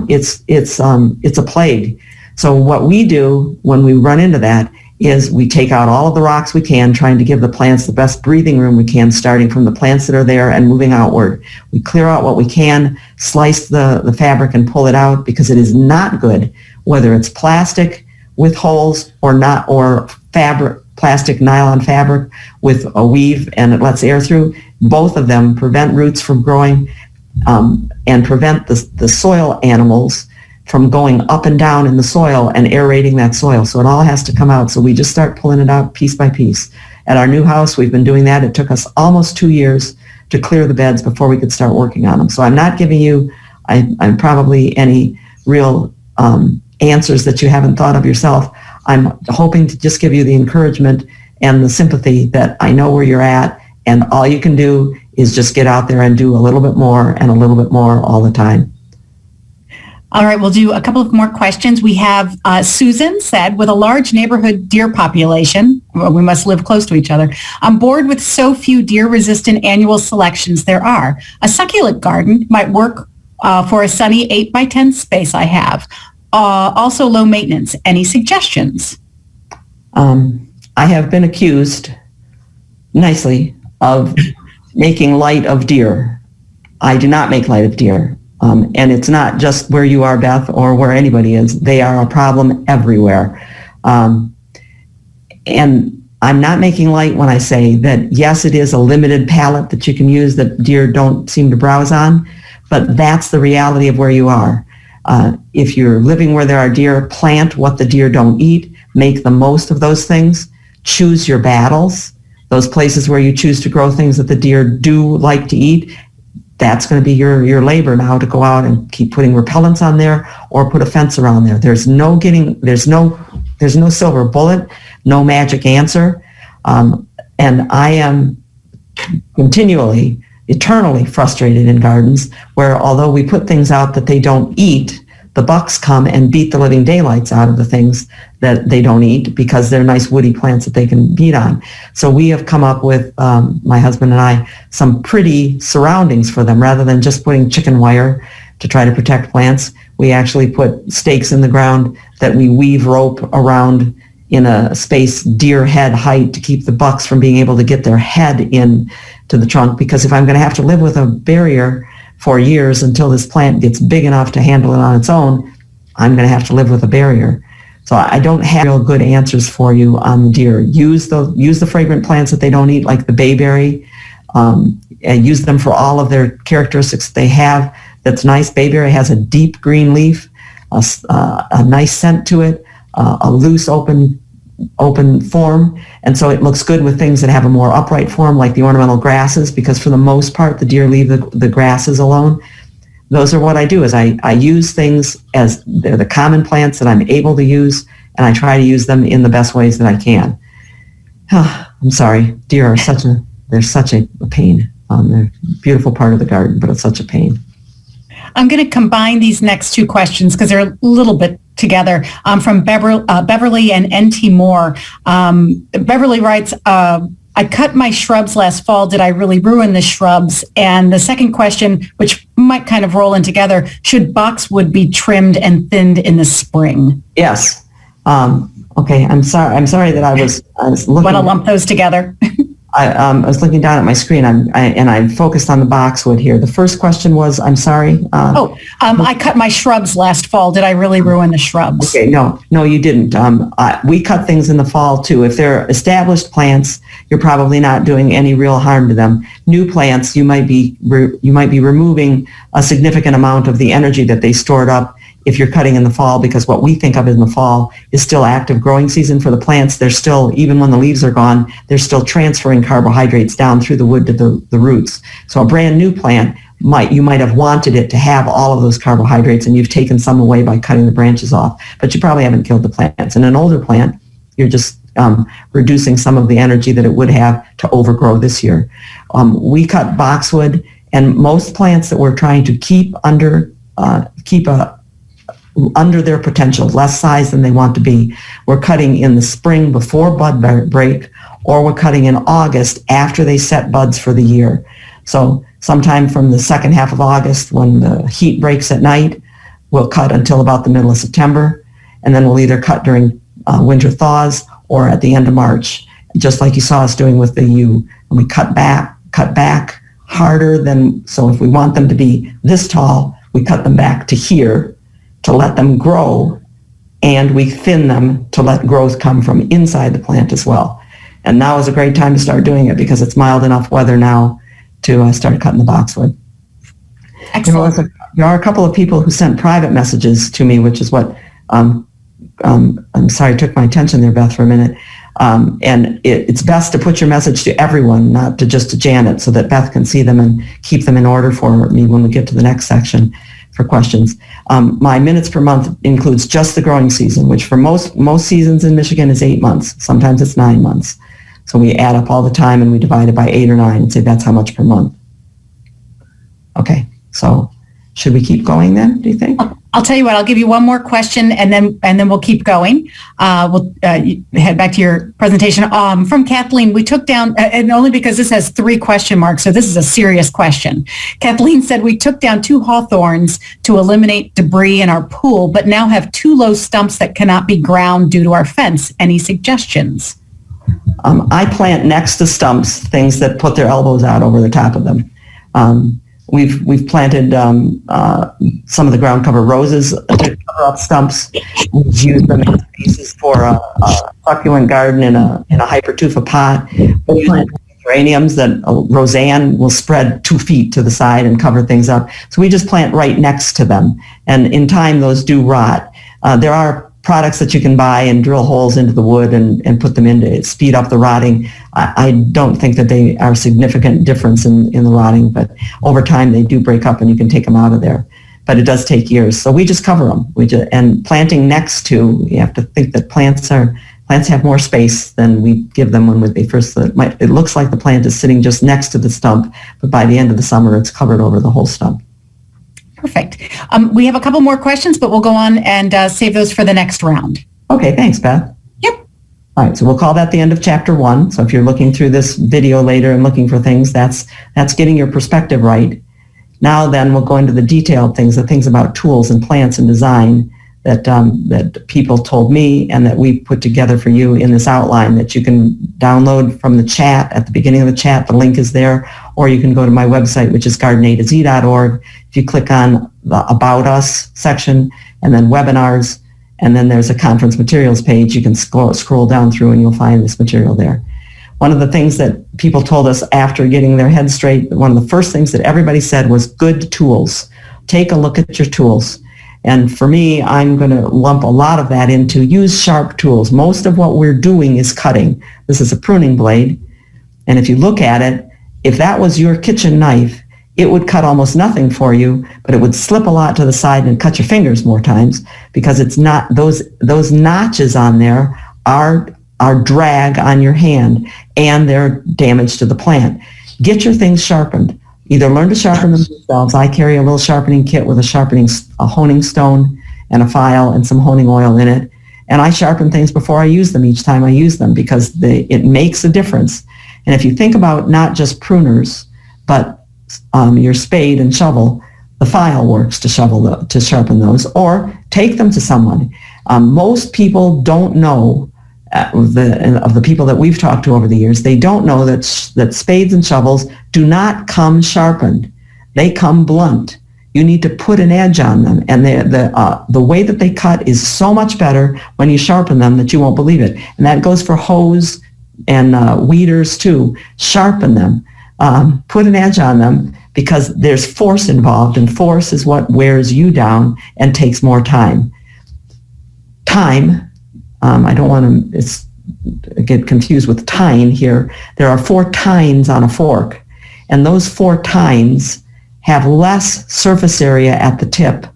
Speaker 5: It's a plague. So what we do when we run into that is we take out all of the rocks we can, trying to give the plants the best breathing room we can, starting from the plants that are there and moving outward. We clear out what we can, slice the fabric and pull it out, because it is not good whether it's plastic with holes or not, or fabric, plastic nylon fabric with a weave and it lets air through. Both of them prevent roots from growing and prevent the soil animals from going up and down in the soil and aerating that soil. So it all has to come out. So we just start pulling it out piece by piece. At our new house, we've been doing that. It took us almost 2 years to clear the beds before we could start working on them. So I'm not giving you, I'm probably any real answers that you haven't thought of yourself. I'm hoping to just give you the encouragement and the sympathy that I know where you're at, and all you can do is just get out there and do a little bit more and a little bit more all the time.
Speaker 3: All right, we'll do a couple of more questions. We have Susan said, with a large neighborhood deer population, well, we must live close to each other. I'm bored with so few deer-resistant annual selections there are. A succulent garden might work for a sunny 8x10 space I have. Also low maintenance. Any suggestions?
Speaker 5: I have been accused, nicely, of making light of deer. I do not make light of deer. And it's not just where you are, Beth, or where anybody is. They are a problem everywhere. And I'm not making light when I say that, yes, it is a limited palette that you can use that deer don't seem to browse on, but that's the reality of where you are. If you're living where there are deer, plant what the deer don't eat, make the most of those things, choose your battles, those places where you choose to grow things that the deer do like to eat. That's going to be your labor now to go out and keep putting repellents on there or put a fence around there. There's no silver bullet, no magic answer. And I am continually, eternally frustrated in gardens where, although we put things out that they don't eat, the bucks come and beat the living daylights out of the things that they don't eat because they're nice woody plants that they can beat on. So we have come up with, my husband and I, some pretty surroundings for them. Rather than just putting chicken wire to try to protect plants, we actually put stakes in the ground that we weave rope around in a space deer head height to keep the bucks from being able to get their head in to the trunk. Because if I'm going to have to live with a barrier for years until this plant gets big enough to handle it on its own, I'm going to have to live with a barrier. So I don't have real good answers for you on the deer. Use the fragrant plants that they don't eat, like the bayberry, and use them for all of their characteristics they have. That's nice. Bayberry has a deep green leaf, a nice scent to it, a loose open form, and so it looks good with things that have a more upright form, like the ornamental grasses, because for the most part the deer leave the grasses alone. Those are what I do, is I use things as they're the common plants that I'm able to use, and I try to use them in the best ways that I can. I'm sorry, deer are such a pain. They're a beautiful part of the garden, but it's such a pain.
Speaker 3: I'm going to combine these next two questions because they're a little bit together, from Beverly and NT Moore. Beverly writes, I cut my shrubs last fall. Did I really ruin the shrubs? And the second question, which might kind of roll in together, should boxwood be trimmed and thinned in the spring?
Speaker 5: Yes. Okay. I'm sorry that I was looking.
Speaker 3: Want to lump those together?
Speaker 5: I was looking down at my screen, and I focused on the boxwood here. The first question was, I'm sorry.
Speaker 3: I cut my shrubs last fall. Did I really ruin the shrubs? Okay,
Speaker 5: no, you didn't. We cut things in the fall too. If they're established plants, you're probably not doing any real harm to them. New plants, you might be removing a significant amount of the energy that they stored up if you're cutting in the fall, because what we think of in the fall is still active growing season for the plants. They're still, even when the leaves are gone, they're still transferring carbohydrates down through the wood to the roots. So a brand new plant, you might have wanted it to have all of those carbohydrates, and you've taken some away by cutting the branches off, but you probably haven't killed the plants. In an older plant, you're just reducing some of the energy that it would have to overgrow this year. We cut boxwood, and most plants that we're trying to keep under their potential, less size than they want to be, we're cutting in the spring before bud break, or we're cutting in August after they set buds for the year. So sometime from the second half of August, when the heat breaks at night, we'll cut until about the middle of September, and then we'll either cut during winter thaws or at the end of March, just like you saw us doing with the yew. And we cut back harder than, so if we want them to be this tall, we cut them back to here to let them grow and we thin them to let growth come from inside the plant as well. And now is a great time to start doing it because it's mild enough weather now to start cutting the boxwood.
Speaker 3: Excellent.
Speaker 5: There are a couple of people who sent private messages to me, which is what, I'm sorry, it took my attention there, Beth, for a minute. And it's best to put your message to everyone, not just to Janet, so that Beth can see them and keep them in order for me when we get to the next section for questions. My minutes per month includes just the growing season, which for most seasons in Michigan is 8 months. Sometimes it's 9 months. So we add up all the time and we divide it by 8 or 9 and say that's how much per month. Okay, so should we keep going then, do you think?
Speaker 3: I'll tell you what, I'll give you one more question and then we'll keep going. We'll head back to your presentation. From Kathleen, we took down, and only because this has 3 question marks, so this is a serious question. Kathleen said, we took down 2 hawthorns to eliminate debris in our pool, but now have 2 low stumps that cannot be ground due to our fence. Any suggestions?
Speaker 5: I plant next to stumps things that put their elbows out over the top of them. We've planted some of the ground cover roses to cover up stumps. We've used them as pieces for a succulent garden in a hypertufa pot. We plant geraniums that Roseanne will spread 2 feet to the side and cover things up. So we just plant right next to them. And in time, those do rot. There are products that you can buy and drill holes into the wood and put them in to speed up the rotting. I don't think that they are a significant difference in the rotting, but over time they do break up and you can take them out of there. But it does take years. So we just cover them. And planting next to, you have to think that plants have more space than we give them when they first, it looks like the plant is sitting just next to the stump, but by the end of the summer it's covered over the whole stump.
Speaker 3: Perfect. We have a couple more questions, but we'll go on and save those for the next round.
Speaker 5: Okay, thanks, Beth.
Speaker 3: Yep.
Speaker 5: All right, so we'll call that the end of chapter 1. So if you're looking through this video later and looking for things, that's getting your perspective right. Now then, we'll go into the detailed things, the things about tools and plants and design that people told me and that we put together for you in this outline that you can download from the chat. At the beginning of the chat, the link is there, or you can go to my website, which is gardenatz.org. If you click on the About Us section and then Webinars, and then there's a conference materials page, you can scroll down through and you'll find this material there. One of the things that people told us after getting their head straight, one of the first things that everybody said was good tools. Take a look at your tools. And for me, I'm going to lump a lot of that into use sharp tools. Most of what we're doing is cutting. This is a pruning blade. And if you look at it, if that was your kitchen knife, it would cut almost nothing for you, but it would slip a lot to the side and cut your fingers more times because it's not, those notches on there are drag on your hand and they're damage to the plant. Get your things sharpened. Either learn to sharpen them yourselves. I carry a little sharpening kit with a honing stone and a file and some honing oil in it. And I sharpen things before I use them each time I use them because it makes a difference. And if you think about not just pruners, but your spade and shovel, the file works to sharpen those, or take them to someone. Most people don't know, of the people that we've talked to over the years, they don't know that spades and shovels do not come sharpened. They come blunt. You need to put an edge on them, and the way that they cut is so much better when you sharpen them that you won't believe it. And that goes for hoes and weeders too. Sharpen them. Put an edge on them because there's force involved, and force is what wears you down and takes more time. I don't want to get confused with tine here. There are 4 tines on a fork, and those 4 tines have less surface area at the tip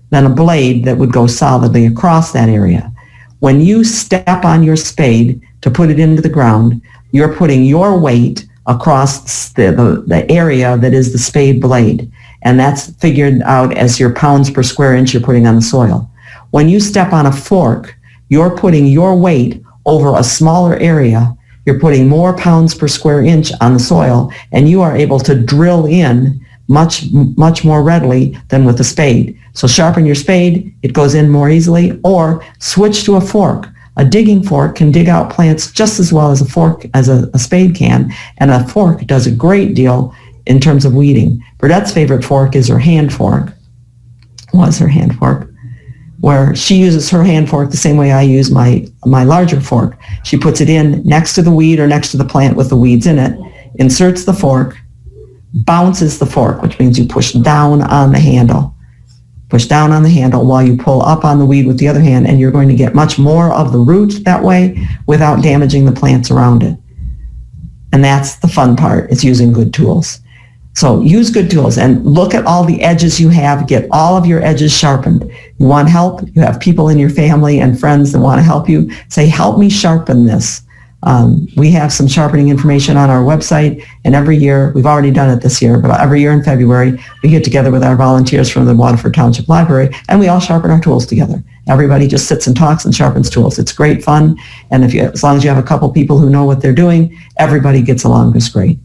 Speaker 5: than a blade that would go solidly across that area. When you step on your spade to put it into the ground, you're putting your weight across the area that is the spade blade, and that's figured out as your pounds per square inch you're putting on the soil. When you step on a fork, you're putting your weight over a smaller area. You're putting more pounds per square inch on the soil, and you are able to drill in much more readily than with a spade. So sharpen your spade, it goes in more easily, or switch to a fork. A digging fork can dig out plants just as well as a spade can, and a fork does a great deal in terms of weeding. Burdette's favorite fork is her hand fork, was her hand fork. where she uses her hand fork the same way I use my larger fork. She puts it in next to the weed or next to the plant with the weeds in it, inserts the fork, bounces the fork, which means you push down on the handle. Push down on the handle while you pull up on the weed with the other hand, and you're going to get much more of the root that way without damaging the plants around it. And that's the fun part, is using good tools. So use good tools and look at all the edges you have. Get all of your edges sharpened. You want help? You have people in your family and friends that want to help you. Say, help me sharpen this. We have some sharpening information on our website, and every year, we've already done it this year, but every year in February, we get together with our volunteers from the Waterford Township Library, and we all sharpen our tools together. Everybody just sits and talks and sharpens tools. It's great fun, and as long as you have a couple people who know what they're doing, everybody gets along just great.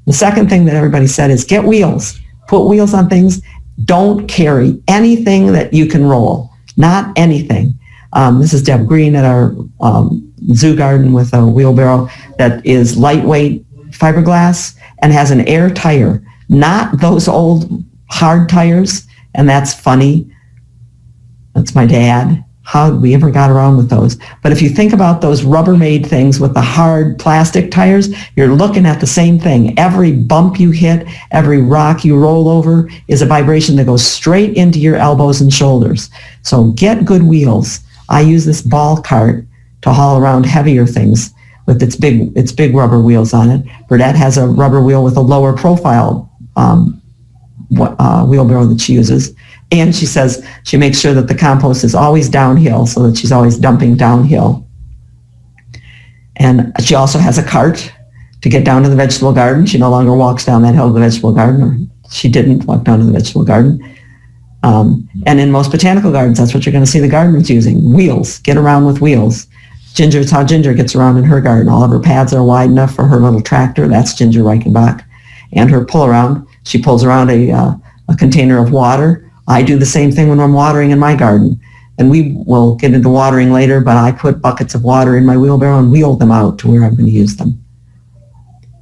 Speaker 5: The second thing that everybody said is get wheels. Put wheels on things. Don't carry anything that you can roll. Not anything. This is Deb Green at our zoo garden with a wheelbarrow that is lightweight fiberglass and has an air tire, not those old hard tires. And that's funny. That's my dad. How we ever got around with those. But if you think about those Rubbermaid things with the hard plastic tires, you're looking at the same thing. Every bump you hit, every rock you roll over is a vibration that goes straight into your elbows and shoulders. So get good wheels. I use this ball cart to haul around heavier things with its big rubber wheels on it. Burdette has a rubber wheel with a lower profile wheelbarrow that she uses. And she says she makes sure that the compost is always downhill so that she's always dumping downhill. And she also has a cart to get down to the vegetable garden. She no longer walks down that hill to the vegetable garden, or she didn't walk down to the vegetable garden. And in most botanical gardens, that's what you're going to see the gardeners using, wheels. Get around with wheels. Ginger, it's how Ginger gets around in her garden. All of her paths are wide enough for her little tractor. That's Ginger Reichenbach. And her pull around, she pulls around a container of water. I do the same thing when I'm watering in my garden. And we will get into watering later, but I put buckets of water in my wheelbarrow and wheel them out to where I'm going to use them.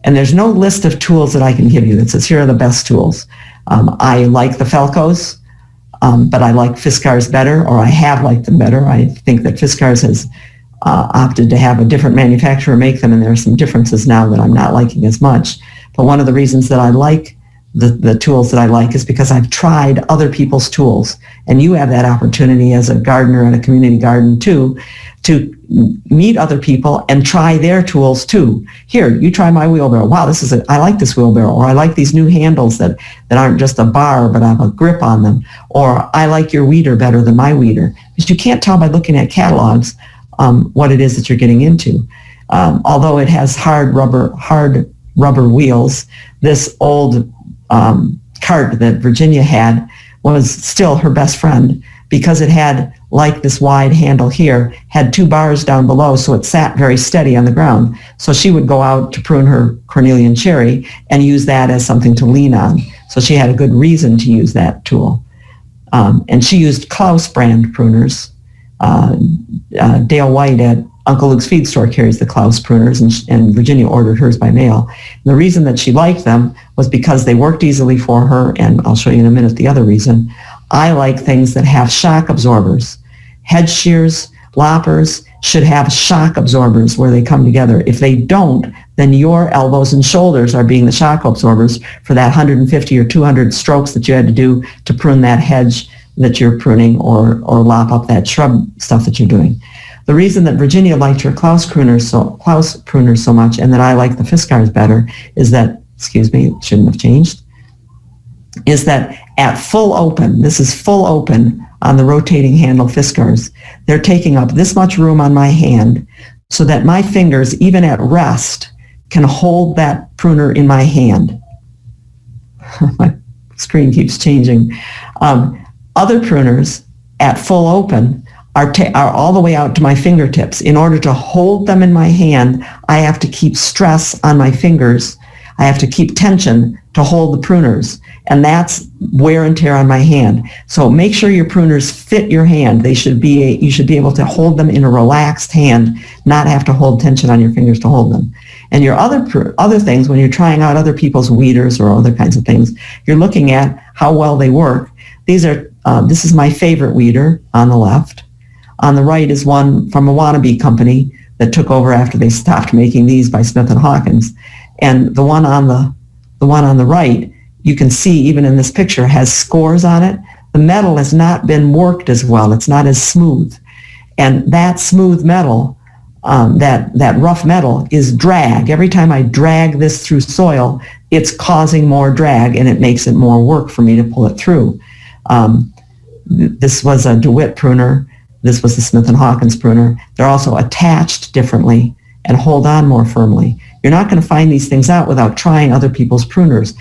Speaker 5: And there's no list of tools that I can give you that says, here are the best tools. I like the Felcos, but I like Fiskars better, or I have liked them better. I think that Fiskars has opted to have a different manufacturer make them, and there are some differences now that I'm not liking as much. But one of the reasons that I like the tools that I like is because I've tried other people's tools. And you have that opportunity as a gardener at a community garden too, to meet other people and try their tools too. Here, you try my wheelbarrow. Wow, I like this wheelbarrow. Or I like these new handles that aren't just a bar but have a grip on them. Or I like your weeder better than my weeder. Because you can't tell by looking at catalogs what it is that you're getting into. Although it has hard rubber wheels, this old cart that Virginia had was still her best friend because it had, like this wide handle here, had two bars down below, so it sat very steady on the ground. So she would go out to prune her cornelian cherry and use that as something to lean on. So she had a good reason to use that tool. And she used Klaus brand pruners. Dale White at Uncle Luke's Feed Store carries the Klaus pruners, and Virginia ordered hers by mail. And the reason that she liked them was because they worked easily for her, and I'll show you in a minute the other reason. I like things that have shock absorbers. Hedge shears, loppers should have shock absorbers where they come together. If they don't, then your elbows and shoulders are being the shock absorbers for that 150 or 200 strokes that you had to do to prune that hedge that you're pruning or lop up that shrub stuff that you're doing. The reason that Virginia liked her Klaus pruners so much, and that I like the Fiskars better, is that, shouldn't have changed, is that at full open, this is full open on the rotating handle Fiskars, they're taking up this much room on my hand so that my fingers, even at rest, can hold that pruner in my hand. My screen keeps changing. Other pruners at full open are all the way out to my fingertips. In order to hold them in my hand, I have to keep stress on my fingers. I have to keep tension to hold the pruners, and that's wear and tear on my hand. So make sure your pruners fit your hand. You should be able to hold them in a relaxed hand, not have to hold tension on your fingers to hold them. And your other things, when you're trying out other people's weeders or other kinds of things, you're looking at how well they work. These are this is my favorite weeder on the left. On the right is one from a wannabe company that took over after they stopped making these by Smith & Hawkins. And the one on the right, you can see even in this picture, has scores on it. The metal has not been worked as well. It's not as smooth. And that smooth metal, that rough metal is drag. Every time I drag this through soil, it's causing more drag and it makes it more work for me to pull it through. This was a DeWitt pruner. This was the Smith & Hawkins pruner. They're also attached differently and hold on more firmly. You're not going to find these things out without trying other people's pruners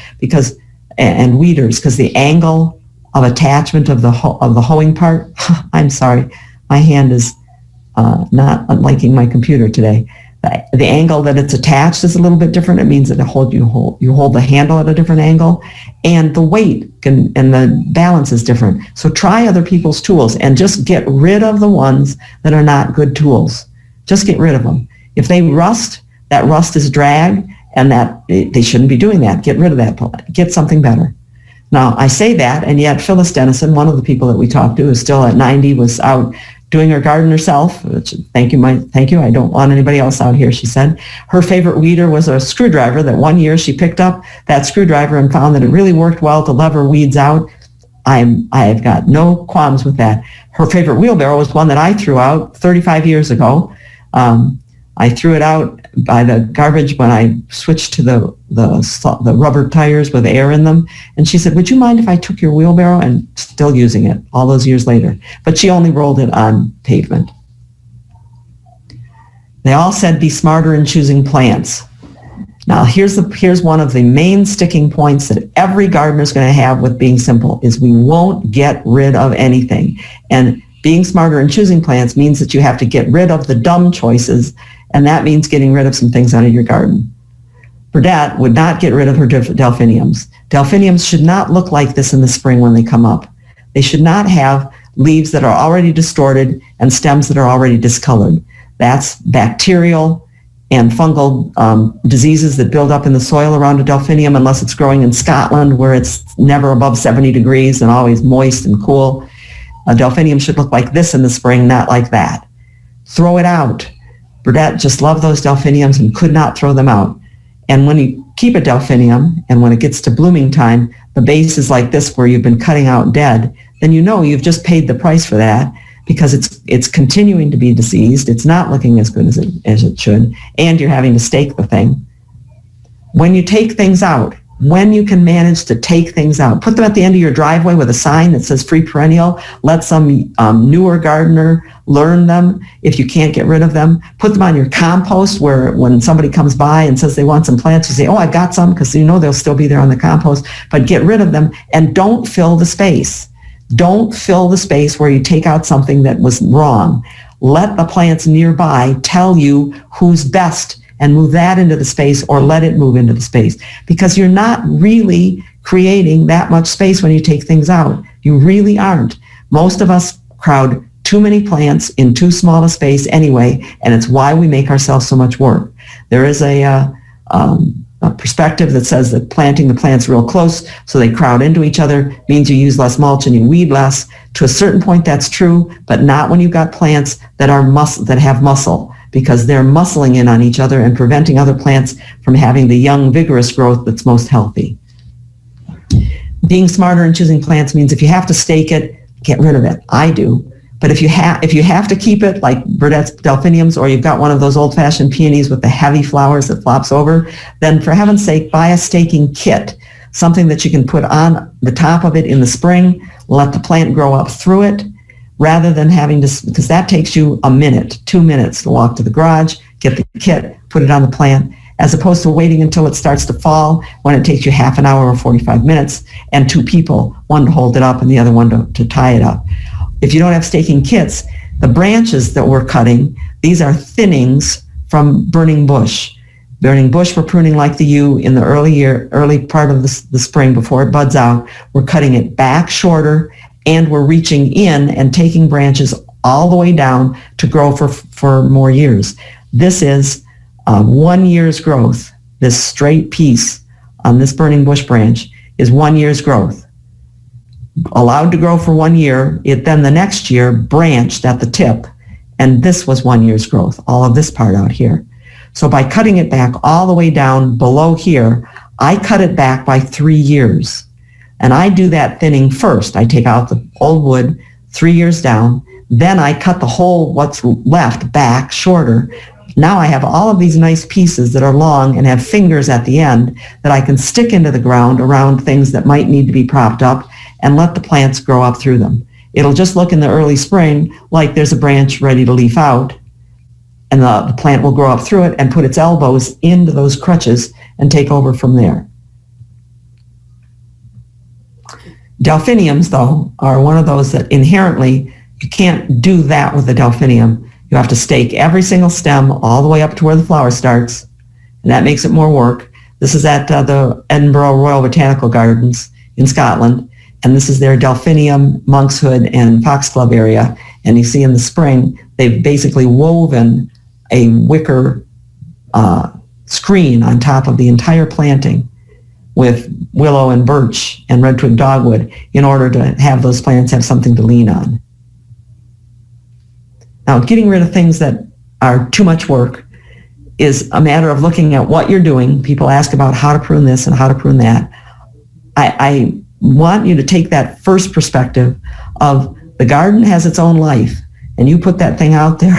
Speaker 5: and weeders, because the angle of attachment of the hoeing part, I'm sorry, my hand is not liking my computer today. The angle that it's attached is a little bit different. It means that you hold the handle at a different angle, and the weight and the balance is different. So try other people's tools and just get rid of the ones that are not good tools. Just get rid of them. If they rust, that rust is drag, and that they shouldn't be doing that. Get rid of that. Get something better. Now, I say that, and yet Phyllis Dennison, one of the people that we talked to, is still at 90, was out doing her garden herself. Which, thank you. I don't want anybody else out here, she said. Her favorite weeder was a screwdriver that one year she picked up that screwdriver and found that it really worked well to lever weeds out. I've got no qualms with that. Her favorite wheelbarrow was one that I threw out 35 years ago. I threw it out by the garbage when I switched to the rubber tires with air in them. And she said, would you mind if I took your wheelbarrow? And still using it all those years later. But she only rolled it on pavement. They all said be smarter in choosing plants. Now here's one of the main sticking points that every gardener is going to have with being simple, is we won't get rid of anything. And being smarter in choosing plants means that you have to get rid of the dumb choices, and that means getting rid of some things out of your garden. Burdette would not get rid of her delphiniums. Delphiniums should not look like this in the spring when they come up. They should not have leaves that are already distorted and stems that are already discolored. That's bacterial and fungal diseases that build up in the soil around a delphinium, unless it's growing in Scotland where it's never above 70 degrees and always moist and cool. A delphinium should look like this in the spring, not like that. Throw it out. Burdette just loved those delphiniums and could not throw them out. And when you keep a delphinium, and when it gets to blooming time, the base is like this where you've been cutting out dead, then you know you've just paid the price for that, because it's continuing to be diseased. It's not looking as good as it should, and you're having to stake the thing. When you take things out, when you can manage to take things out, put them at the end of your driveway with a sign that says free perennial. Let some newer gardener learn them if you can't get rid of them. Put them on your compost, where when somebody comes by and says they want some plants, you say, oh, I've got some, because you know they'll still be there on the compost. But get rid of them, and don't fill the space. Don't fill the space where you take out something that was wrong. Let the plants nearby tell you who's best, and move that into the space, or let it move into the space, because you're not really creating that much space when you take things out. You really aren't. Most of us crowd too many plants in too small a space anyway, and it's why we make ourselves so much work. There is a perspective that says that planting the plants real close so they crowd into each other means you use less mulch and you weed less. To a certain point that's true, but not when you've got plants that have muscle, because they're muscling in on each other and preventing other plants from having the young, vigorous growth that's most healthy. Being smarter in choosing plants means if you have to stake it, get rid of it. I do. But if you have to keep it, like Burdette's delphiniums, or you've got one of those old-fashioned peonies with the heavy flowers that flops over, then for heaven's sake, buy a staking kit, something that you can put on the top of it in the spring, let the plant grow up through it, rather than having to, because that takes you a minute, 2 minutes to walk to the garage, get the kit, put it on the plant, as opposed to waiting until it starts to fall, when it takes you half an hour or 45 minutes, and 2 people, one to hold it up and the other one to tie it up. If you don't have staking kits, the branches that we're cutting, these are thinnings from burning bush. Burning bush, we're pruning like the yew in the early part of the spring before it buds out. We're cutting it back shorter, and we're reaching in and taking branches all the way down to grow for more years. This is 1 year's growth. This straight piece on this burning bush branch is 1 year's growth. allowed to grow for 1 year. It then the next year branched at the tip, and this was 1 year's growth, all of this part out here. So by cutting it back all the way down below here, I cut it back by 3 years. And I do that thinning first. I take out the old wood 3 years down, then I cut the whole what's left back shorter. Now I have all of these nice pieces that are long and have fingers at the end that I can stick into the ground around things that might need to be propped up and let the plants grow up through them. It'll just look in the early spring like there's a branch ready to leaf out, and the plant will grow up through it and put its elbows into those crutches and take over from there. Delphiniums, though, are one of those that inherently you can't do that with a delphinium. You have to stake every single stem all the way up to where the flower starts, and that makes it more work. This is at the Edinburgh Royal Botanical Gardens in Scotland, and this is their delphinium, monkshood, and foxglove area. And you see in the spring, they've basically woven a wicker screen on top of the entire planting with willow and birch and red twig dogwood in order to have those plants have something to lean on. Now, getting rid of things that are too much work is a matter of looking at what you're doing. People ask about how to prune this and how to prune that. I want you to take that first perspective of the garden has its own life, and you put that thing out there,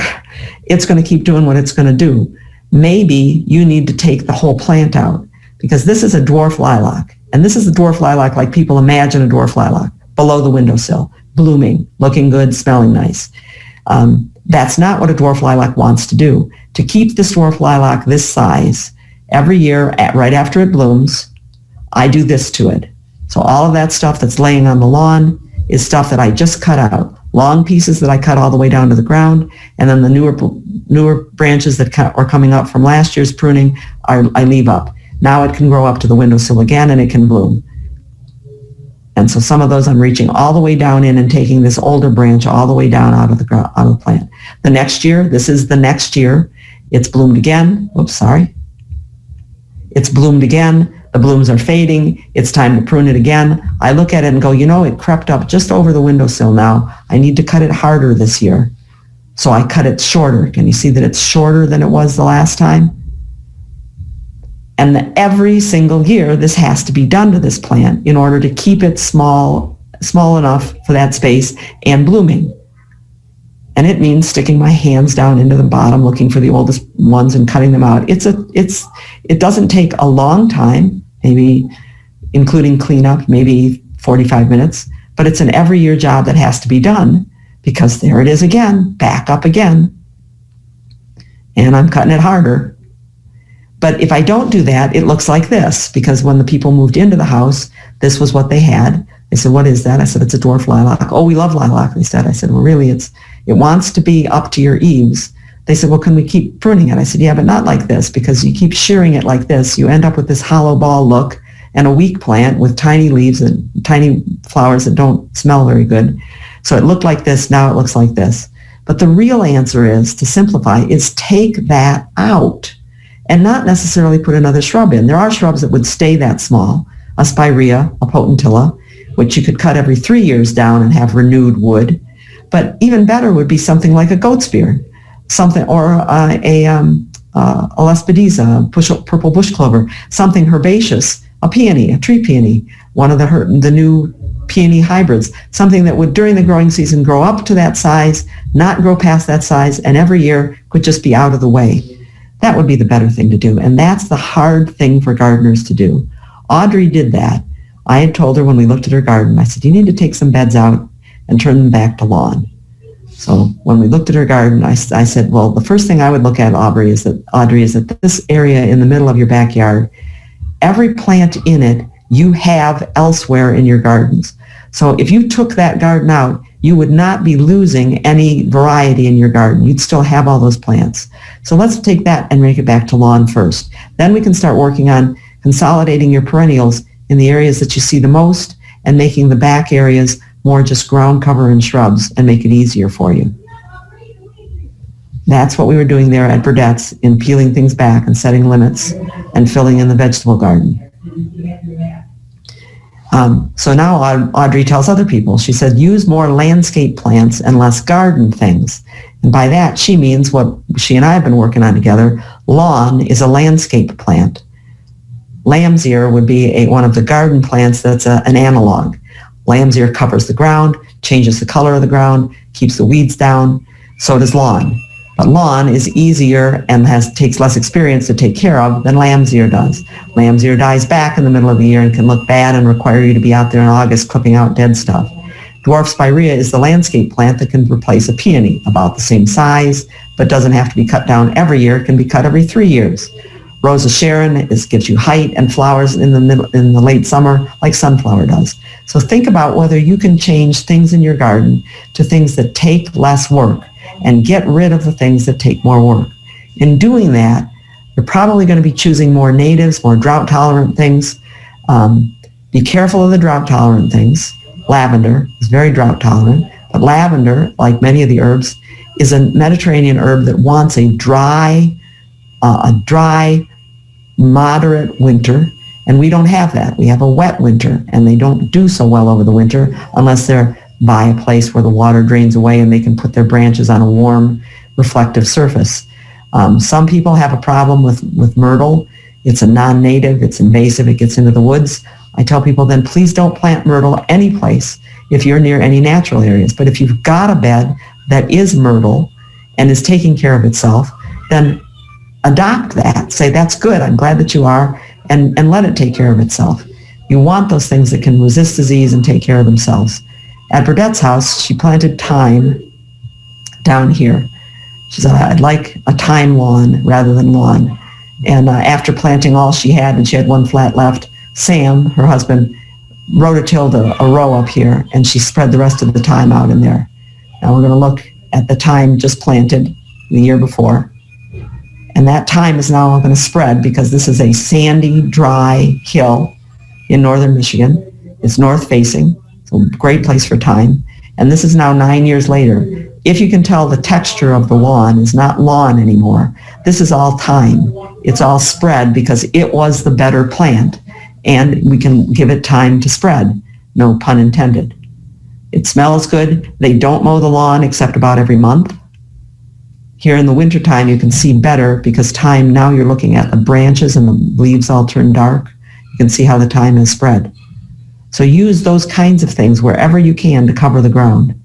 Speaker 5: it's going to keep doing what it's going to do. Maybe you need to take the whole plant out, because this is a dwarf lilac, and this is a dwarf lilac like people imagine a dwarf lilac, below the windowsill, blooming, looking good, smelling nice. That's not what a dwarf lilac wants to do. To keep this dwarf lilac this size, every year, right after it blooms, I do this to it. So all of that stuff that's laying on the lawn is stuff that I just cut out. Long pieces that I cut all the way down to the ground, and then the newer branches that are coming up from last year's pruning I leave up. Now it can grow up to the windowsill again, and it can bloom. And so some of those I'm reaching all the way down in and taking this older branch all the way down out of the plant. The next year, this is the next year, it's bloomed again. Oops, sorry. It's bloomed again. The blooms are fading. It's time to prune it again. I look at it and go, you know, it crept up just over the windowsill now. I need to cut it harder this year. So I cut it shorter. Can you see that it's shorter than it was the last time? And every single year, this has to be done to this plant in order to keep it small enough for that space and blooming. And it means sticking my hands down into the bottom, looking for the oldest ones and cutting them out. It doesn't take a long time, maybe including cleanup, maybe 45 minutes, but it's an every year job that has to be done, because there it is again, back up again. And I'm cutting it harder. But if I don't do that, it looks like this, because when the people moved into the house, this was what they had. They said, what is that? I said, it's a dwarf lilac. Oh, we love lilac, they said. I said, well, really, it wants to be up to your eaves. They said, well, can we keep pruning it? I said, yeah, but not like this, because you keep shearing it like this. You end up with this hollow ball look and a weak plant with tiny leaves and tiny flowers that don't smell very good. So it looked like this, now it looks like this. But the real answer is, to simplify, is take that out and not necessarily put another shrub in. There are shrubs that would stay that small, a spirea, a potentilla, which you could cut every 3 years down and have renewed wood. But even better would be something like a goat's beard, something, or a lespedeza, purple bush clover, something herbaceous, a peony, a tree peony, one of the new peony hybrids, something that would during the growing season grow up to that size, not grow past that size, and every year could just be out of the way. That would be the better thing to do, and that's the hard thing for gardeners to do. Audrey did that. I had told her when we looked at her garden, I said, you need to take some beds out and turn them back to lawn. So when we looked at her garden, I said, well, the first thing I would look at, Audrey, is that this area in the middle of your backyard, every plant in it you have elsewhere in your gardens. So if you took that garden out, you would not be losing any variety in your garden. You'd still have all those plants. So let's take that and make it back to lawn first. Then we can start working on consolidating your perennials in the areas that you see the most and making the back areas more just ground cover and shrubs and make it easier for you. That's what we were doing there at Burdett's, in peeling things back and setting limits and filling in the vegetable garden. So now Audrey tells other people, she said, use more landscape plants and less garden things. And by that, she means what she and I have been working on together. Lawn is a landscape plant. Lamb's ear would be one of the garden plants that's an analog. Lamb's ear covers the ground, changes the color of the ground, keeps the weeds down. So does lawn. But lawn is easier and takes less experience to take care of than lamb's ear does. Lamb's ear dies back in the middle of the year and can look bad and require you to be out there in August clipping out dead stuff. Dwarf spirea is the landscape plant that can replace a peony, about the same size, but doesn't have to be cut down every year. It can be cut every 3 years. Rosa Sharon gives you height and flowers in the late summer like sunflower does. So think about whether you can change things in your garden to things that take less work and get rid of the things that take more work. In doing that, you're probably going to be choosing more natives, more drought-tolerant things. Be careful of the drought-tolerant things. Lavender is very drought-tolerant, but lavender, like many of the herbs, is a Mediterranean herb that wants a dry, moderate winter, and we don't have that. We have a wet winter, and they don't do so well over the winter unless they're by a place where the water drains away and they can put their branches on a warm, reflective surface. Some people have a problem with myrtle. It's a non-native, it's invasive, it gets into the woods. I tell people then please don't plant myrtle any place if you're near any natural areas. But if you've got a bed that is myrtle and is taking care of itself, then adopt that. Say, that's good, I'm glad that you are, and let it take care of itself. You want those things that can resist disease and take care of themselves. At Burdett's house, she planted thyme down here. She said, I'd like a thyme lawn rather than lawn. And after planting all she had, and she had one flat left, Sam, her husband, rototilled a row up here, and she spread the rest of the thyme out in there. Now we're going to look at the thyme just planted the year before. And that thyme is now going to spread because this is a sandy, dry hill in northern Michigan. It's north facing. It's a great place for thyme. And this is now 9 years later. If you can tell, the texture of the lawn is not lawn anymore. This is all thyme. It's all spread because it was the better plant, and we can give it time to spread. No pun intended. It smells good. They don't mow the lawn except about every month. Here in the wintertime, you can see better because thyme, now you're looking at the branches and the leaves all turn dark. You can see how the thyme has spread. So use those kinds of things wherever you can to cover the ground.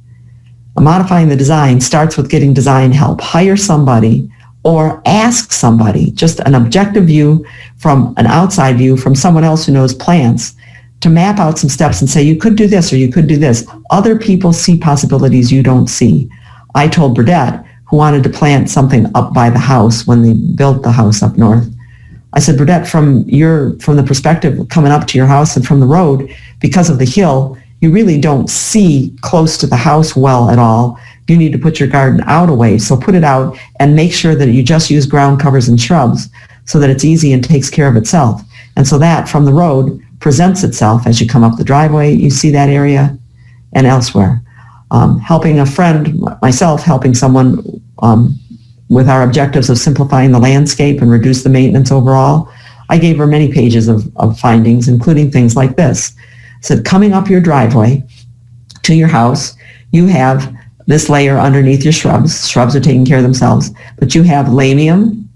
Speaker 5: Modifying the design starts with getting design help. Hire somebody or ask somebody, just an objective view from an outside view from someone else who knows plants, to map out some steps and say, you could do this or you could do this. Other people see possibilities you don't see. I told Burdett, who wanted to plant something up by the house when they built the house up north, I said, Burdett, from the perspective coming up to your house and from the road, because of the hill, you really don't see close to the house well at all. You need to put your garden out a way. So put it out and make sure that you just use ground covers and shrubs so that it's easy and takes care of itself. And so that from the road presents itself as you come up the driveway. You see that area and elsewhere. Helping a friend, myself, helping someone with our objectives of simplifying the landscape and reduce the maintenance overall. I gave her many pages of findings, including things like this. Said, coming up your driveway to your house, you have this layer underneath your shrubs. Shrubs are taking care of themselves. But you have lamium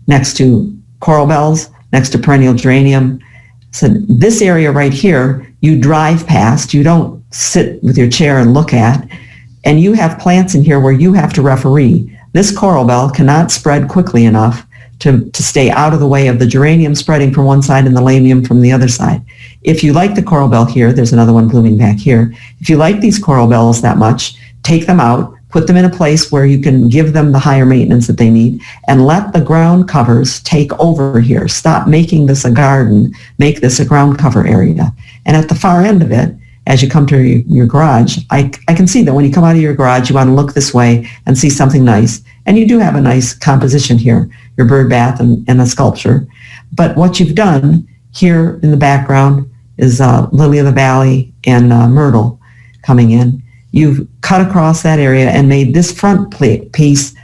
Speaker 5: next to coral bells, next to perennial geranium. So this area right here, you drive past. You don't sit with your chair and look at. And you have plants in here where you have to referee. This coral bell cannot spread quickly enough to stay out of the way of the geranium spreading from one side and the lamium from the other side. If you like the coral bell here, there's another one blooming back here. If you like these coral bells that much, take them out, put them in a place where you can give them the higher maintenance that they need, and let the ground covers take over here. Stop making this a garden, make this a ground cover area. And at the far end of it, as you come to your garage, I can see that when you come out of your garage, you want to look this way and see something nice. And you do have a nice composition here, your bird bath and a sculpture. But what you've done here in the background is lily of the valley and myrtle coming in. You've cut across that area and made this front piece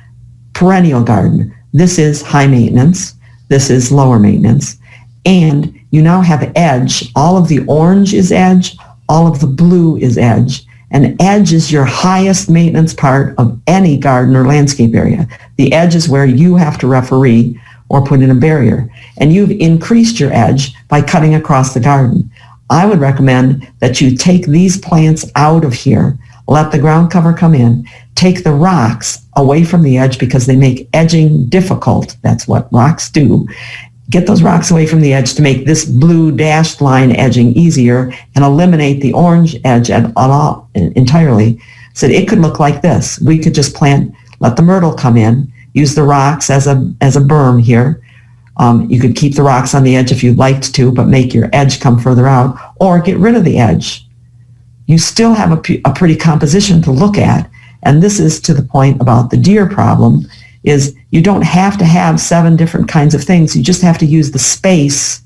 Speaker 5: perennial garden. This is high maintenance. This is lower maintenance. And you now have edge. All of the orange is edge. All of the blue is edge. And edge is your highest maintenance part of any garden or landscape area. The edge is where you have to referee or put in a barrier. And you've increased your edge by cutting across the garden. I would recommend that you take these plants out of here, let the ground cover come in, take the rocks away from the edge because they make edging difficult. That's what rocks do. Get those rocks away from the edge to make this blue dashed line edging easier and eliminate the orange edge entirely. So it could look like this. We could just plant, let the myrtle come in, use the rocks as a berm here. You could keep the rocks on the edge if you'd liked to, but make your edge come further out, or get rid of the edge. You still have a pretty composition to look at. And this is to the point about the deer problem, is you don't have to have 7 different kinds of things. You just have to use the space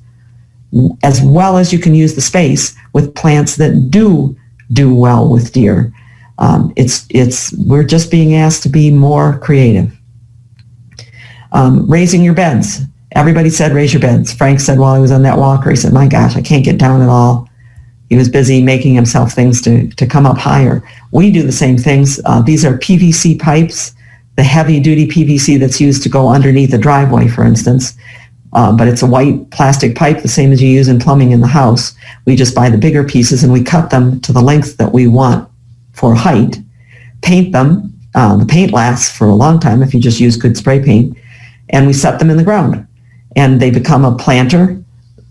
Speaker 5: as well as you can use the space with plants that do well with deer. We're just being asked to be more creative. Raising your beds. Everybody said raise your beds. Frank said while he was on that walker, he said, my gosh, I can't get down at all. He was busy making himself things to come up higher. We do the same things. These are PVC pipes, the heavy-duty PVC that's used to go underneath a driveway, for instance. But it's a white plastic pipe, the same as you use in plumbing in the house. We just buy the bigger pieces and we cut them to the length that we want for height, paint them. The paint lasts for a long time if you just use good spray paint. And we set them in the ground. And they become a planter.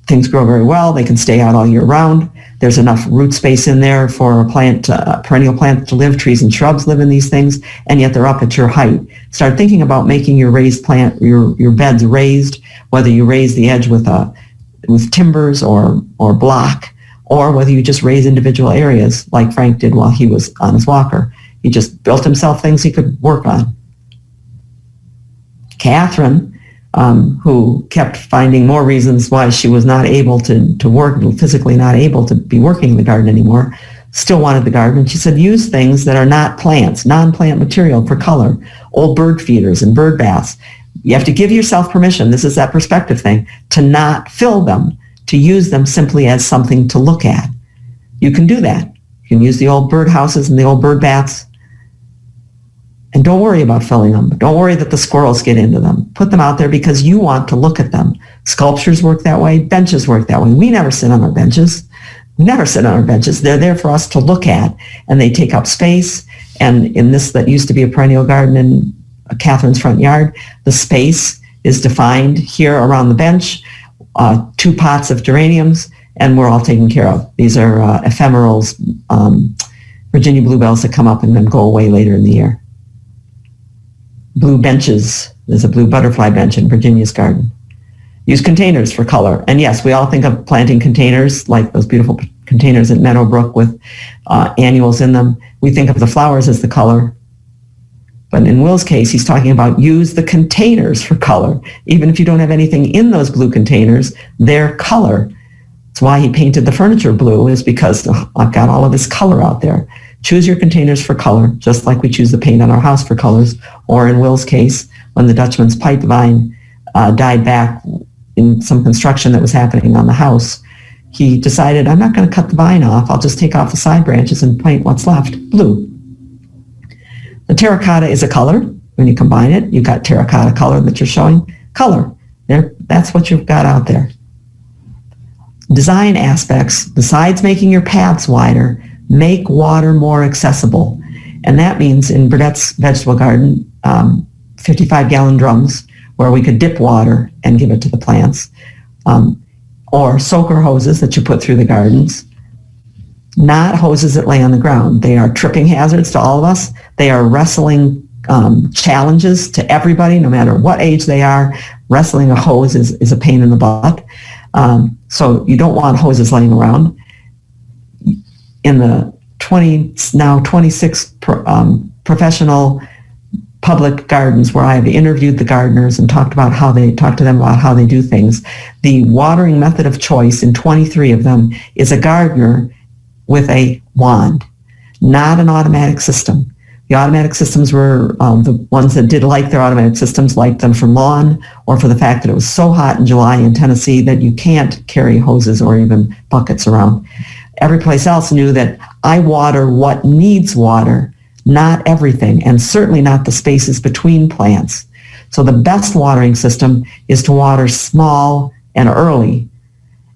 Speaker 5: Things grow very well. They can stay out all year round. There's enough root space in there for a perennial plant to live. Trees and shrubs live in these things, and yet they're up at your height. Start thinking about making your raised plant, your beds raised, whether you raise the edge with timbers or block, or whether you just raise individual areas like Frank did while he was on his walker. He just built himself things he could work on. Catherine, who kept finding more reasons why she was not able to work, physically not able to be working in the garden anymore, still wanted the garden. She said, use things that are not plants, non-plant material for color, old bird feeders and bird baths. You have to give yourself permission, this is that perspective thing, to not fill them, to use them simply as something to look at. You can do that. You can use the old bird houses and the old bird baths. And don't worry about filling them. Don't worry that the squirrels get into them. Put them out there because you want to look at them. Sculptures work that way. Benches work that way. We never sit on our benches. We never sit on our benches. They're there for us to look at, and they take up space. And in this that used to be a perennial garden in Catherine's front yard, the space is defined here around the bench, 2 pots of geraniums, and we're all taken care of. These are ephemerals, Virginia bluebells that come up and then go away later in the year. Blue benches. There's a blue butterfly bench in Virginia's garden. Use containers for color. And yes, we all think of planting containers like those beautiful containers at Meadowbrook with annuals in them. We think of the flowers as the color. But in Wil's case, he's talking about use the containers for color. Even if you don't have anything in those blue containers, they're color. That's why he painted the furniture blue, is because I've got all of this color out there. Choose your containers for color, just like we choose the paint on our house for colors. Or in Wil's case, when the Dutchman's pipe vine died back in some construction that was happening on the house, he decided, I'm not going to cut the vine off. I'll just take off the side branches and paint what's left blue. The terracotta is a color. When you combine it, you've got terracotta color that you're showing. Color. There, that's what you've got out there. Design aspects, besides making your paths wider, make water more accessible. And that means in Burdett's vegetable garden, 55-gallon drums where we could dip water and give it to the plants, or soaker hoses that you put through the gardens, not hoses that lay on the ground. They are tripping hazards to all of us. They are wrestling challenges to everybody, no matter what age they are. Wrestling a hose is a pain in the butt. So you don't want hoses laying around. In the 26 professional public gardens where I have interviewed the gardeners and talked to them about how they do things, the watering method of choice in 23 of them is a gardener with a wand, not an automatic system. The automatic systems were the ones that did like their automatic systems liked them for lawn, or for the fact that it was so hot in July in Tennessee that you can't carry hoses or even buckets around. Every place else knew that I water what needs water, not everything, and certainly not the spaces between plants. So the best watering system is to water small and early.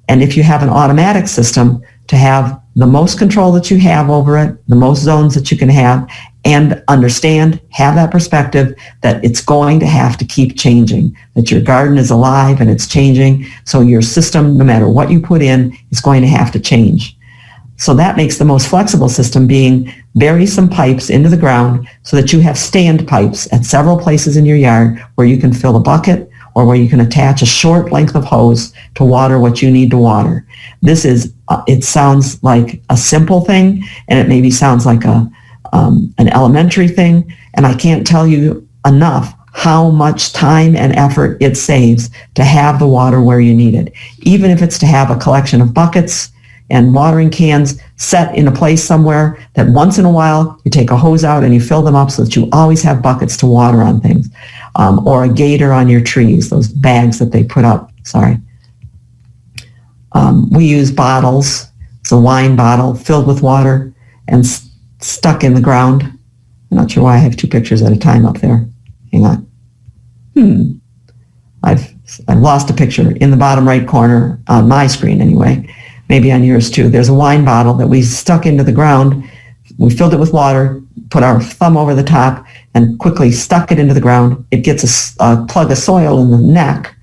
Speaker 5: And if you have an automatic system, to have the most control that you have over it, the most zones that you can have, and understand, have that perspective that it's going to have to keep changing, that your garden is alive and it's changing. So your system, no matter what you put in, is going to have to change. So that makes the most flexible system being bury some pipes into the ground so that you have stand pipes at several places in your yard where you can fill a bucket or where you can attach a short length of hose to water what you need to water. This is, it sounds like a simple thing, and it maybe sounds like an elementary thing, and I can't tell you enough how much time and effort it saves to have the water where you need it. Even if it's to have a collection of buckets and watering cans set in a place somewhere that once in a while you take a hose out and you fill them up so that you always have buckets to water on things, or a gator on your trees, those bags that they put up, sorry. We use bottles. It's a wine bottle filled with water and stuck in the ground. I'm not sure why I have two pictures at a time up there. Hang on. I've lost a picture in the bottom right corner on my screen anyway. Maybe on yours too. There's a wine bottle that we stuck into the ground. We filled it with water, put our thumb over the top, and quickly stuck it into the ground. It gets a plug of soil in the neck,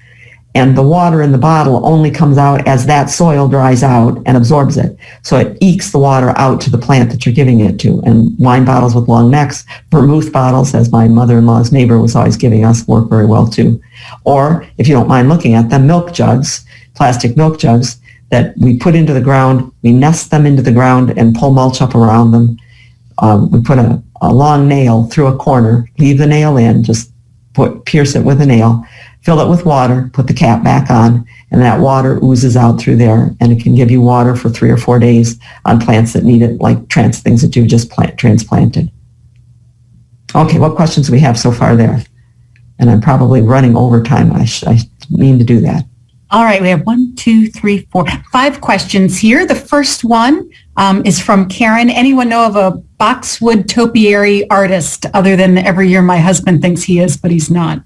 Speaker 5: and the water in the bottle only comes out as that soil dries out and absorbs it. So it ekes the water out to the plant that you're giving it to. And wine bottles with long necks, vermouth bottles, as my mother-in-law's neighbor was always giving us, work very well too. Or, if you don't mind looking at them, milk jugs, plastic milk jugs, that we put into the ground, we nest them into the ground and pull mulch up around them. We put a long nail through a corner, leave the nail in, just pierce it with a nail, fill it with water, put the cap back on, and that water oozes out through there, and it can give you water for 3 or 4 days on plants that need it, like things that you've just transplanted. Okay, what questions do we have so far there? And I'm probably running over time. I mean to do that.
Speaker 3: All right, we have 5 questions here. The first one is from Karen. Anyone know of a boxwood topiary artist other than every year my husband thinks he is, but he's not?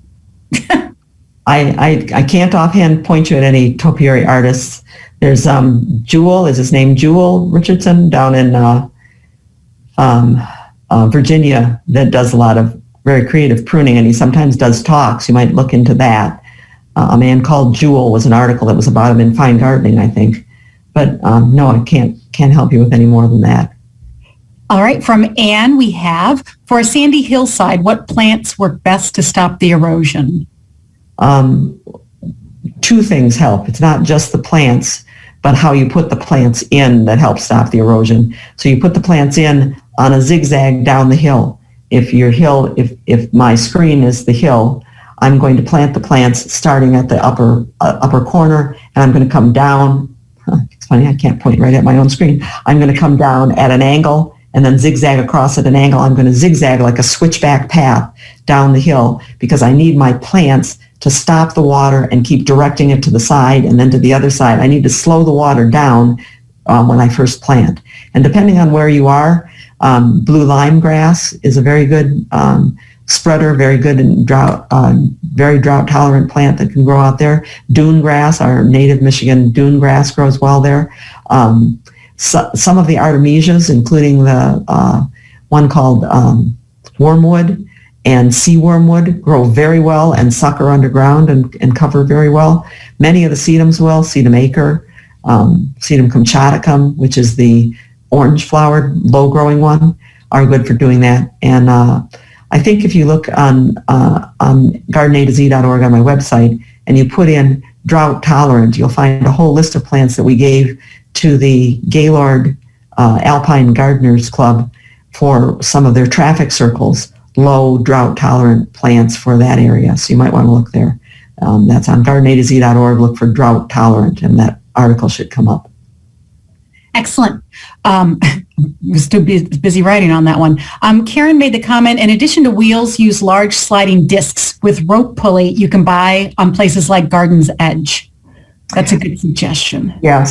Speaker 5: I can't offhand point you at any topiary artists. There's Jewel, is his name Jewel Richardson, down in Virginia, that does a lot of very creative pruning, and he sometimes does talks. You might look into that. A man called Jewel was an article that was about him in Fine Gardening, I think. But no, I can't help you with any more than that.
Speaker 3: All right, from Anne, we have, for a sandy hillside, what plants work best to stop the erosion?
Speaker 5: 2 things help. It's not just the plants, but how you put the plants in that helps stop the erosion. So you put the plants in on a zigzag down the hill. If my screen is the hill, I'm going to plant the plants starting at the upper corner, and I'm going to come down. It's funny, I can't point right at my own screen. I'm going to come down at an angle and then zigzag across at an angle. I'm going to zigzag like a switchback path down the hill because I need my plants to stop the water and keep directing it to the side and then to the other side. I need to slow the water down when I first plant. And depending on where you are, blue lime grass is a very good spreader, very good and very drought tolerant plant that can grow out there. Dune grass, our native Michigan dune grass, grows well there. Some of the artemisias, including the one called wormwood and sea wormwood, grow very well and sucker underground and cover very well. Many of the sedums will, sedum acre, sedum compchaticum, which is the orange flowered low growing one, are good for doing that. And I think if you look on gardenatz.org on my website and you put in drought tolerant, you'll find a whole list of plants that we gave to the Gaylord Alpine Gardeners Club for some of their traffic circles, low drought tolerant plants for that area. So you might want to look there. That's on gardenatz.org. Look for drought tolerant, and that article should come up.
Speaker 3: Excellent. Was too busy writing on that one. Karen made the comment, in addition to wheels, use large sliding discs with rope pulley you can buy on places like Garden's Edge. That's a good suggestion.
Speaker 5: Yeah,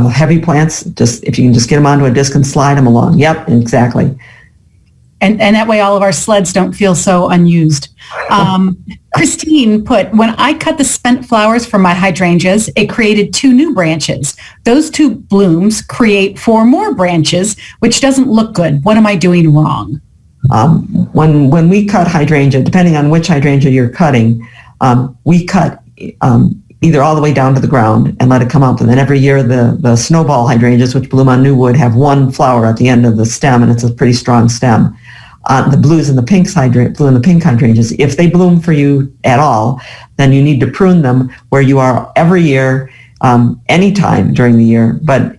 Speaker 5: heavy plants, just if you can just get them onto a disc and slide them along. Yep, exactly.
Speaker 3: And that way all of our sleds don't feel so unused. Christine put, when I cut the spent flowers from my hydrangeas, it created 2 new branches. Those 2 blooms create 4 more branches, which doesn't look good. What am I doing wrong?
Speaker 5: When we cut hydrangea, depending on which hydrangea you're cutting, we cut either all the way down to the ground and let it come up. And then every year the snowball hydrangeas, which bloom on new wood, have 1 flower at the end of the stem, and it's a pretty strong stem. The blues and the pinks blue and the pink hydrangeas, if they bloom for you at all, then you need to prune them where you are every year, anytime during the year. But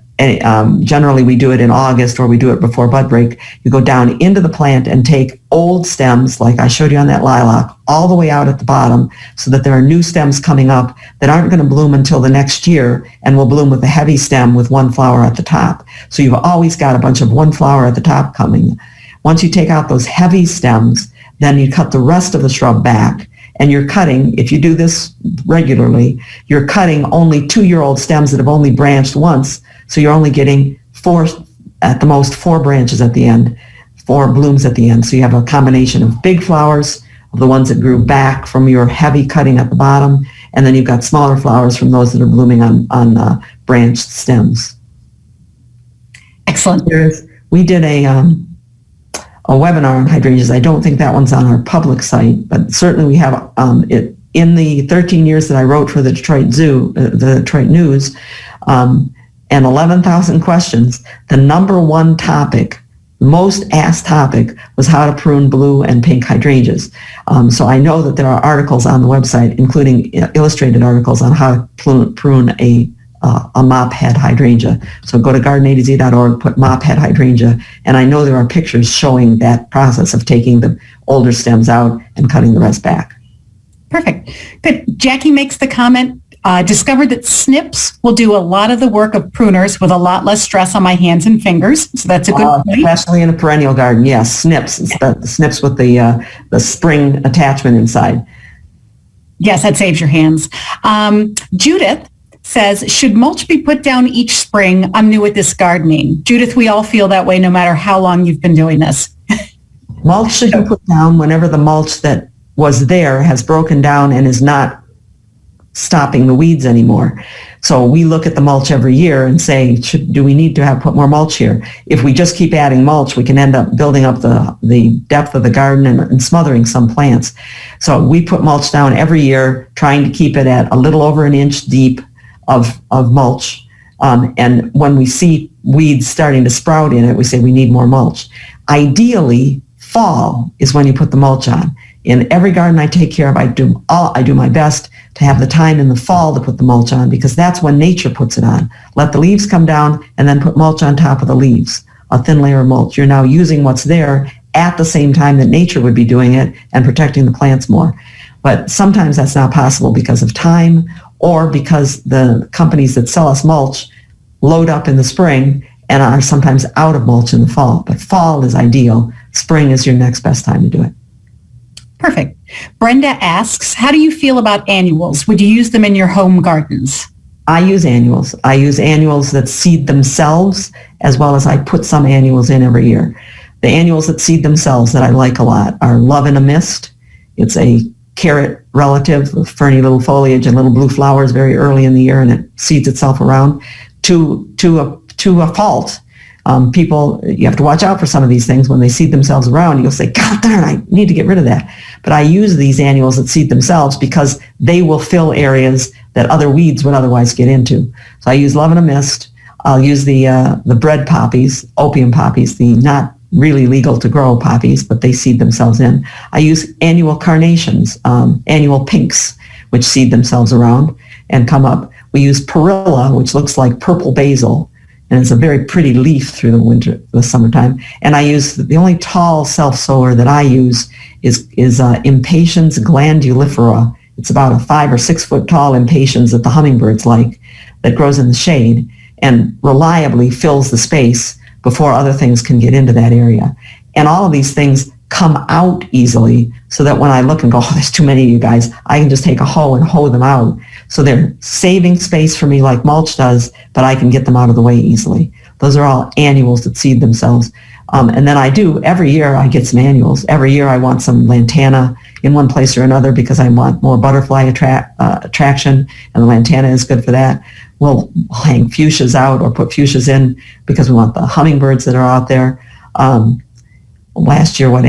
Speaker 5: generally we do it in August, or we do it before bud break. You go down into the plant and take old stems, like I showed you on that lilac, all the way out at the bottom, so that there are new stems coming up that aren't going to bloom until the next year, and will bloom with a heavy stem with 1 flower at the top. So you've always got a bunch of 1 flower at the top coming. Once you take out those heavy stems, then you cut the rest of the shrub back, and you're cutting, if you do this regularly, you're cutting only 2-year-old stems that have only branched once, so you're only getting 4, at the most 4 branches at the end, 4 blooms at the end. So you have a combination of big flowers, of the ones that grew back from your heavy cutting at the bottom, and then you've got smaller flowers from those that are blooming on branched stems.
Speaker 3: Excellent.
Speaker 5: We did a webinar on hydrangeas. I don't think that one's on our public site, but certainly we have it in the 13 years that I wrote for the Detroit Zoo, the Detroit News, and 11,000 questions. The number 1 topic, most asked topic, was how to prune blue and pink hydrangeas. So I know that there are articles on the website, including illustrated articles on how to prune a mop head hydrangea. So go to gardenaz.org, put mop head hydrangea, and I know there are pictures showing that process of taking the older stems out and cutting the rest back.
Speaker 3: Perfect. Good. Jackie makes the comment, discovered that snips will do a lot of the work of pruners with a lot less stress on my hands and fingers. So that's a good point.
Speaker 5: Especially in a perennial garden, yes. Snips. It's the snips with the spring attachment inside.
Speaker 3: Yes, that saves your hands. Judith says, should mulch be put down each spring? I'm new at this gardening. Judith, we all feel that way no matter how long you've been doing this.
Speaker 5: Mulch should be put down whenever the mulch that was there has broken down and is not stopping the weeds anymore. So we look at the mulch every year and say, do we need to put more mulch here? If we just keep adding mulch, we can end up building up the depth of the garden and smothering some plants. So we put mulch down every year, trying to keep it at a little over an inch deep of mulch. And when we see weeds starting to sprout in it, we say we need more mulch. Ideally, fall is when you put the mulch on. In every garden I take care of, I do my best to have the time in the fall to put the mulch on, because that's when nature puts it on. Let the leaves come down and then put mulch on top of the leaves, a thin layer of mulch. You're now using what's there at the same time that nature would be doing it and protecting the plants more. But sometimes that's not possible because of time, or because the companies that sell us mulch load up in the spring and are sometimes out of mulch in the fall. But fall is ideal. Spring is your next best time to do it.
Speaker 3: Perfect. Brenda asks, how do you feel about annuals? Would you use them in your home gardens?
Speaker 5: I use annuals. I use annuals that seed themselves, as well as I put some annuals in every year. The annuals that seed themselves that I like a lot are Love in a Mist. It's a carrot relative with ferny little foliage and little blue flowers very early in the year, and it seeds itself around. To a fault, people, you have to watch out for some of these things. When they seed themselves around, you'll say, God darn, I need to get rid of that. But I use these annuals that seed themselves because they will fill areas that other weeds would otherwise get into. So I use Love in a Mist. I'll use the bread poppies, opium poppies, the not really legal to grow poppies, but they seed themselves in. I use annual carnations, annual pinks, which seed themselves around and come up. We use perilla, which looks like purple basil, and it's a very pretty leaf through the summertime. And I use, the only tall self-sower that I use is Impatiens glandulifera. It's about a 5 or 6 foot tall impatiens that the hummingbirds like, that grows in the shade. and reliably fills the space before other things can get into that area. And all of these things come out easily so that when I look and go, oh, there's too many of you guys, I can just take a hoe and hoe them out. So they're saving space for me like mulch does, but I can get them out of the way easily. Those are all annuals that seed themselves. And then every year I get some annuals. Every year I want some lantana in one place or another because I want more butterfly attraction, and the lantana is good for that. We'll hang fuchsias out or put fuchsias in because we want the hummingbirds that are out there. Last year I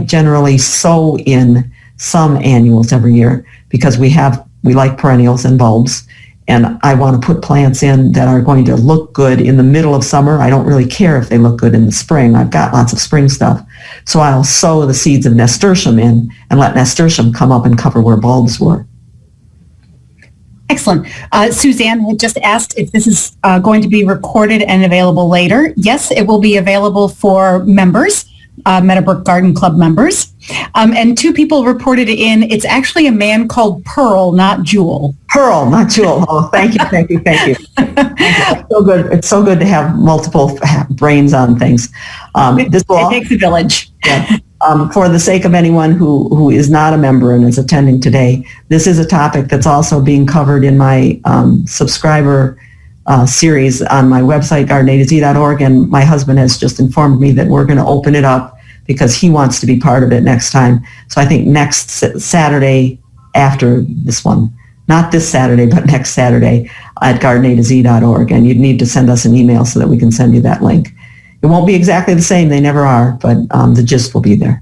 Speaker 5: generally sow in some annuals every year because we like perennials and bulbs, and I want to put plants in that are going to look good in the middle of summer. I don't really care if they look good in the spring. I've got lots of spring stuff. So I'll sow the seeds of nasturtium in and let nasturtium come up and cover where bulbs were.
Speaker 3: Excellent. Suzanne had just asked if this is going to be recorded and available later. Yes, it will be available for members, Meadowbrook Garden Club members. And two people reported in. It's actually a man called Pearl, not Jewel.
Speaker 5: Pearl, not Jewel. Oh, thank you. It's so good. It's so good to have multiple brains on things.
Speaker 3: It takes a village.
Speaker 5: Yeah. For the sake of anyone who is not a member and is attending today, this is a topic that's also being covered in my subscriber series on my website, gardenatz.org, and my husband has just informed me that we're going to open it up because he wants to be part of it next time. So I think next Saturday after this one, not this Saturday, but next Saturday at gardenatz.org, and you'd need to send us an email so that we can send you that link. It won't be exactly the same. They never are, but the gist will be there.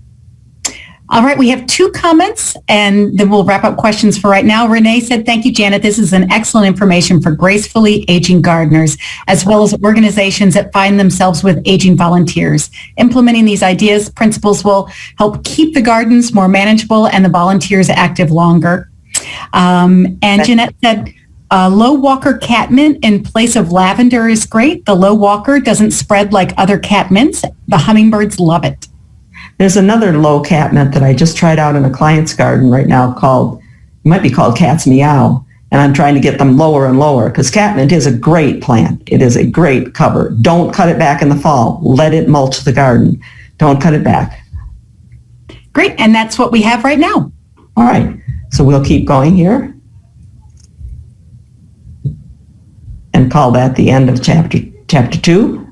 Speaker 3: All right. We have two comments, and then we'll wrap up questions for right now. Renee said, thank you, Janet. This is an excellent information for gracefully aging gardeners, as well as organizations that find themselves with aging volunteers. Implementing these ideas, principles will help keep the gardens more manageable and the volunteers active longer. And Jeanette said, low walker catmint in place of lavender is great. The low walker doesn't spread like other catmints. The hummingbirds love it.
Speaker 5: There's another low catmint that I just tried out in a client's garden right now it might be called Cat's Meow. And I'm trying to get them lower and lower because catmint is a great plant. It is a great cover. Don't cut it back in the fall. Let it mulch the garden. Don't cut it back.
Speaker 3: Great. And that's what we have right now.
Speaker 5: All right. So we'll keep going here. And call that the end of chapter 2.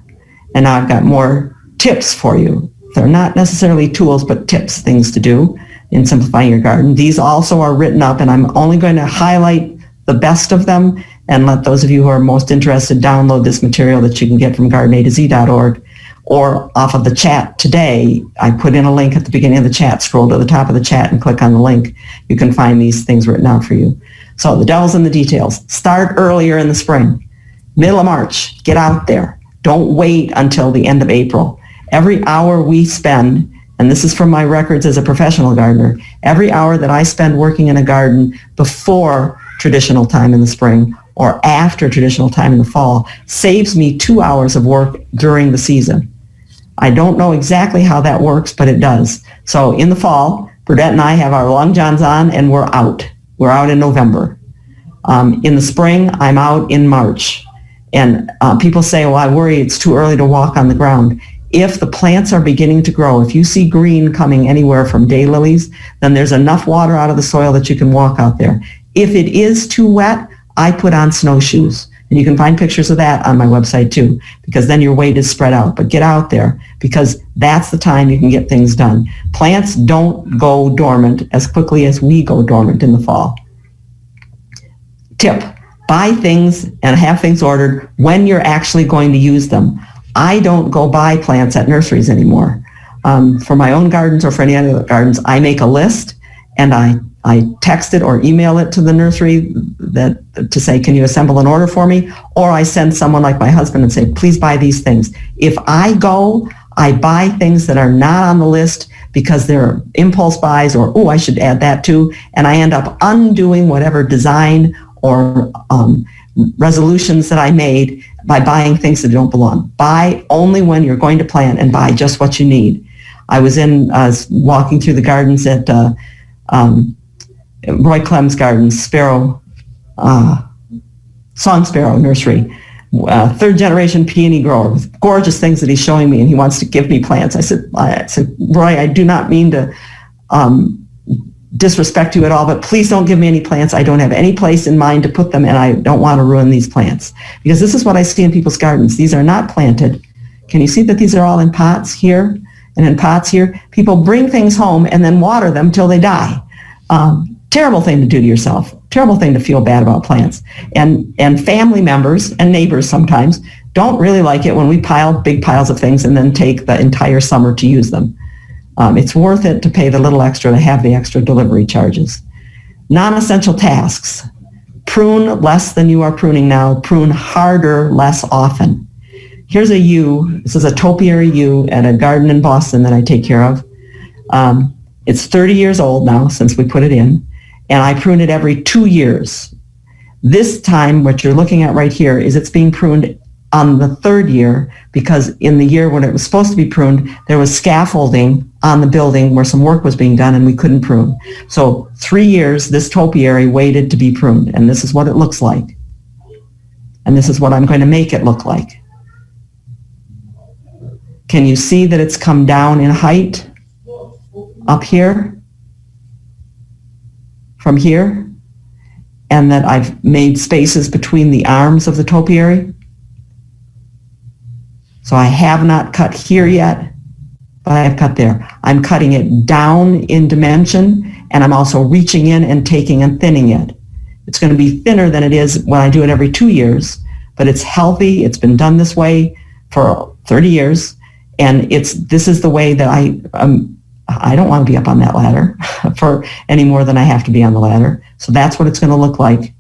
Speaker 5: And now I've got more tips for you. They're not necessarily tools, but tips, things to do in simplifying your garden. These also are written up, and I'm only going to highlight the best of them and let those of you who are most interested download this material that you can get from gardenatz.org or off of the chat today. I put in a link at the beginning of the chat. Scroll to the top of the chat and click on the link. You can find these things written out for you. So the devil's in the details. Start earlier in the spring. Middle of March, get out there. Don't wait until the end of April. Every hour we spend, and this is from my records as a professional gardener, every hour that I spend working in a garden before traditional time in the spring or after traditional time in the fall saves me 2 hours of work during the season. I don't know exactly how that works, but it does. So in the fall, Burdette and I have our long johns on and we're out. We're out in November. In the spring, I'm out in March. And people say, well, I worry it's too early to walk on the ground. If the plants are beginning to grow, if you see green coming anywhere from daylilies, then there's enough water out of the soil that you can walk out there. If it is too wet, I put on snowshoes. And you can find pictures of that on my website too, because then your weight is spread out. But get out there because that's the time you can get things done. Plants don't go dormant as quickly as we go dormant in the fall. Tip, buy things and have things ordered when you're actually going to use them. I don't go buy plants at nurseries anymore. For my own gardens or for any other gardens, I make a list and I text it or email it to the nursery to say, can you assemble an order for me? Or I send someone like my husband and say, please buy these things. If I go, I buy things that are not on the list because they're impulse buys or, oh, I should add that too. And I end up undoing whatever design or resolutions that I made by buying things that don't belong. Buy only when you're going to plant and buy just what you need. I was walking through the gardens at Roy Clem's Gardens, Sparrow song sparrow nursery, third generation peony grower with gorgeous things that he's showing me, and he wants to give me plants. I said, Roy, I do not mean to disrespect you at all, but please don't give me any plants. I don't have any place in mind to put them, and I don't want to ruin these plants. Because this is what I see in people's gardens. These are not planted. Can you see that these are all in pots here and in pots here? People bring things home and then water them till they die. Terrible thing to do to yourself. Terrible thing to feel bad about plants. And family members and neighbors sometimes don't really like it when we pile big piles of things and then take the entire summer to use them. It's worth it to pay the little extra to have the extra delivery charges. Non-essential tasks. Prune less than you are pruning now. Prune harder less often. Here's a yew. This is a topiary yew at a garden in Boston that I take care of. It's 30 years old now since we put it in, and I prune it every 2 years. This time, what you're looking at right here is it's being pruned on the third year, because in the year when it was supposed to be pruned, there was scaffolding on the building where some work was being done and we couldn't prune. So 3 years, this topiary waited to be pruned, and this is what it looks like. And this is what I'm going to make it look like. Can you see that it's come down in height up here from here? And that I've made spaces between the arms of the topiary? So I have not cut here yet, but I have cut there. I'm cutting it down in dimension, and I'm also reaching in and taking and thinning it. It's going to be thinner than it is when I do it every 2 years, but it's healthy. It's been done this way for 30 years, and this is the way that I don't want to be up on that ladder for any more than I have to be on the ladder. So that's what it's going to look like.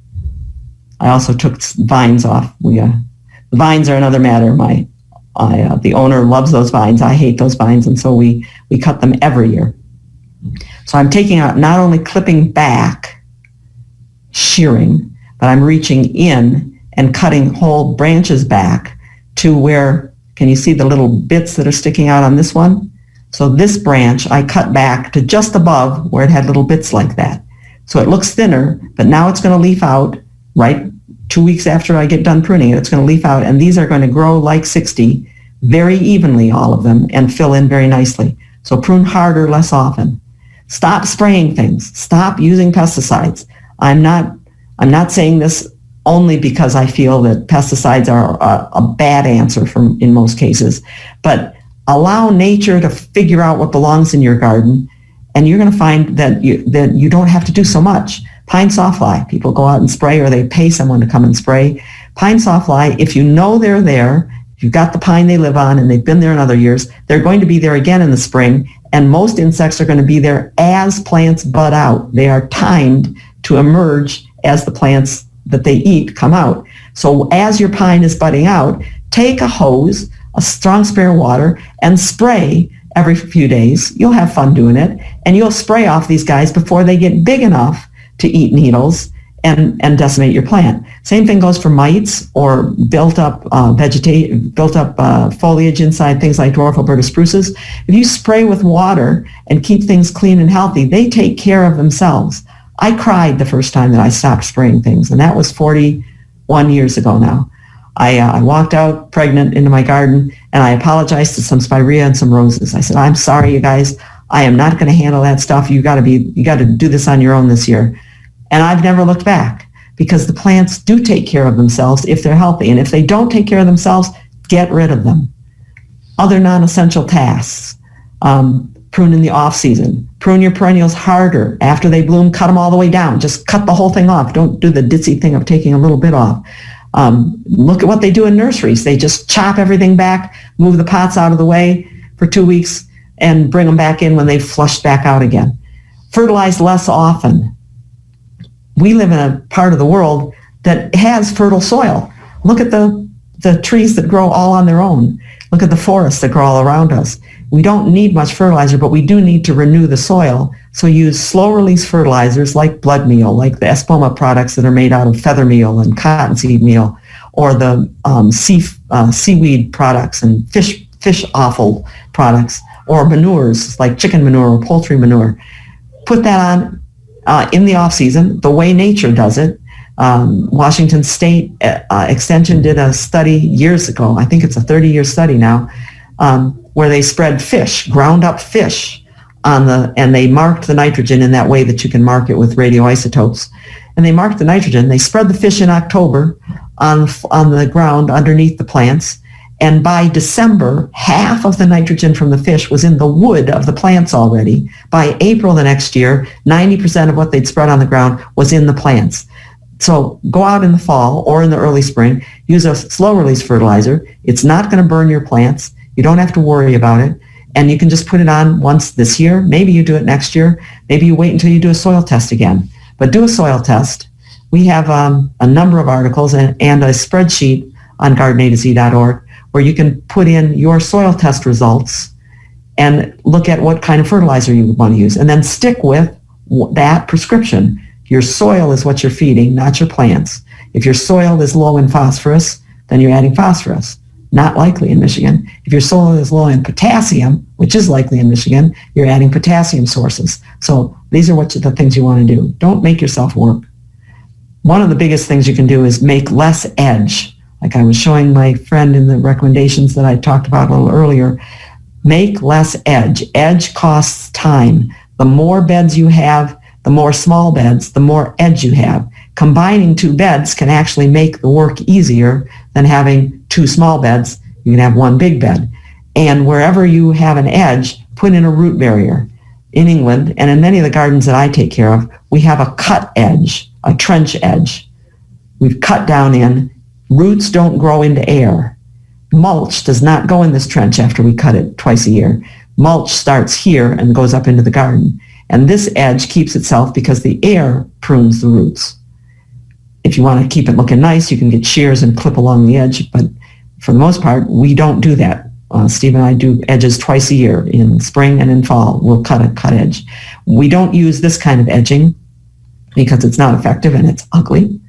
Speaker 5: I also took vines off. The vines are another matter. The owner loves those vines. I hate those vines, and so we cut them every year. So I'm taking out, not only clipping back, shearing, but I'm reaching in and cutting whole branches back to where, can you see the little bits that are sticking out on this one? So this branch I cut back to just above where it had little bits like that. So it looks thinner, but now it's going to leaf out right 2 weeks after I get done pruning it. It's going to leaf out, and these are going to grow like 60 very evenly, all of them, and fill in very nicely. So prune harder, less often. Stop spraying things. Stop using pesticides. I'm not saying this only because I feel that pesticides are a bad answer in most cases, but allow nature to figure out what belongs in your garden, and you're going to find that you don't have to do so much. Pine sawfly, people go out and spray, or they pay someone to come and spray. Pine sawfly, if you know they're there, if you've got the pine they live on and they've been there in other years, they're going to be there again in the spring, and most insects are going to be there as plants bud out. They are timed to emerge as the plants that they eat come out. So as your pine is budding out, take a hose, a strong spray of water, and spray every few days. You'll have fun doing it, and you'll spray off these guys before they get big enough to eat needles and decimate your plant. Same thing goes for mites or built up foliage inside things like dwarf Alberta spruces. If you spray with water and keep things clean and healthy, they take care of themselves. I cried the first time that I stopped spraying things, and that was 41 years ago now. I walked out pregnant into my garden, and I apologized to some spirea and some roses. I said, I'm sorry, you guys. I am not going to handle that stuff. You got to do this on your own this year. And I've never looked back, because the plants do take care of themselves if they're healthy. And if they don't take care of themselves, get rid of them. Other non-essential tasks. Prune in the off-season. Prune your perennials harder. After they bloom, cut them all the way down. Just cut the whole thing off. Don't do the ditzy thing of taking a little bit off. Look at what they do in nurseries. They just chop everything back, move the pots out of the way for 2 weeks, and bring them back in when they've flushed back out again. Fertilize less often. We live in a part of the world that has fertile soil. Look at the trees that grow all on their own. Look at the forests that grow all around us. We don't need much fertilizer, but we do need to renew the soil. So use slow-release fertilizers like blood meal, like the Espoma products that are made out of feather meal and cottonseed meal, or the seaweed products and fish offal products, or manures like chicken manure or poultry manure. Put that on in the off-season, the way nature does it. Washington State Extension did a study years ago. I think it's a 30-year study now, where they spread fish, ground up fish, and they marked the nitrogen in that way that you can mark it with radioisotopes. And they marked the nitrogen. They spread the fish in October on the ground underneath the plants. And by December, half of the nitrogen from the fish was in the wood of the plants already. By April the next year, 90% of what they'd spread on the ground was in the plants. So go out in the fall or in the early spring, use a slow-release fertilizer. It's not going to burn your plants. You don't have to worry about it. And you can just put it on once this year. Maybe you do it next year. Maybe you wait until you do a soil test again. But do a soil test. We have a number of articles and a spreadsheet on gardenatz.org where you can put in your soil test results and look at what kind of fertilizer you want to use, and then stick with that prescription. Your soil is what you're feeding, not your plants. If your soil is low in phosphorus, then you're adding phosphorus. Not likely in Michigan. If your soil is low in potassium, which is likely in Michigan, you're adding potassium sources. So these are the things you want to do. Don't make yourself work. One of the biggest things you can do is make less edge. Like I was showing my friend in the recommendations that I talked about a little earlier. Make less edge. Edge costs time. The more beds you have, the more small beds, the more edge you have. Combining two beds can actually make the work easier than having two small beds. You can have one big bed. And wherever you have an edge, put in a root barrier. In England, and in many of the gardens that I take care of, we have a cut edge, a trench edge. We've cut down in. Roots don't grow into air. Mulch does not go in this trench after we cut it twice a year. Mulch starts here and goes up into the garden. And this edge keeps itself because the air prunes the roots. If you want to keep it looking nice, you can get shears and clip along the edge, but for the most part, we don't do that. Steve and I do edges twice a year, in spring and in fall. We'll cut a cut edge. We don't use this kind of edging because it's not effective and it's ugly.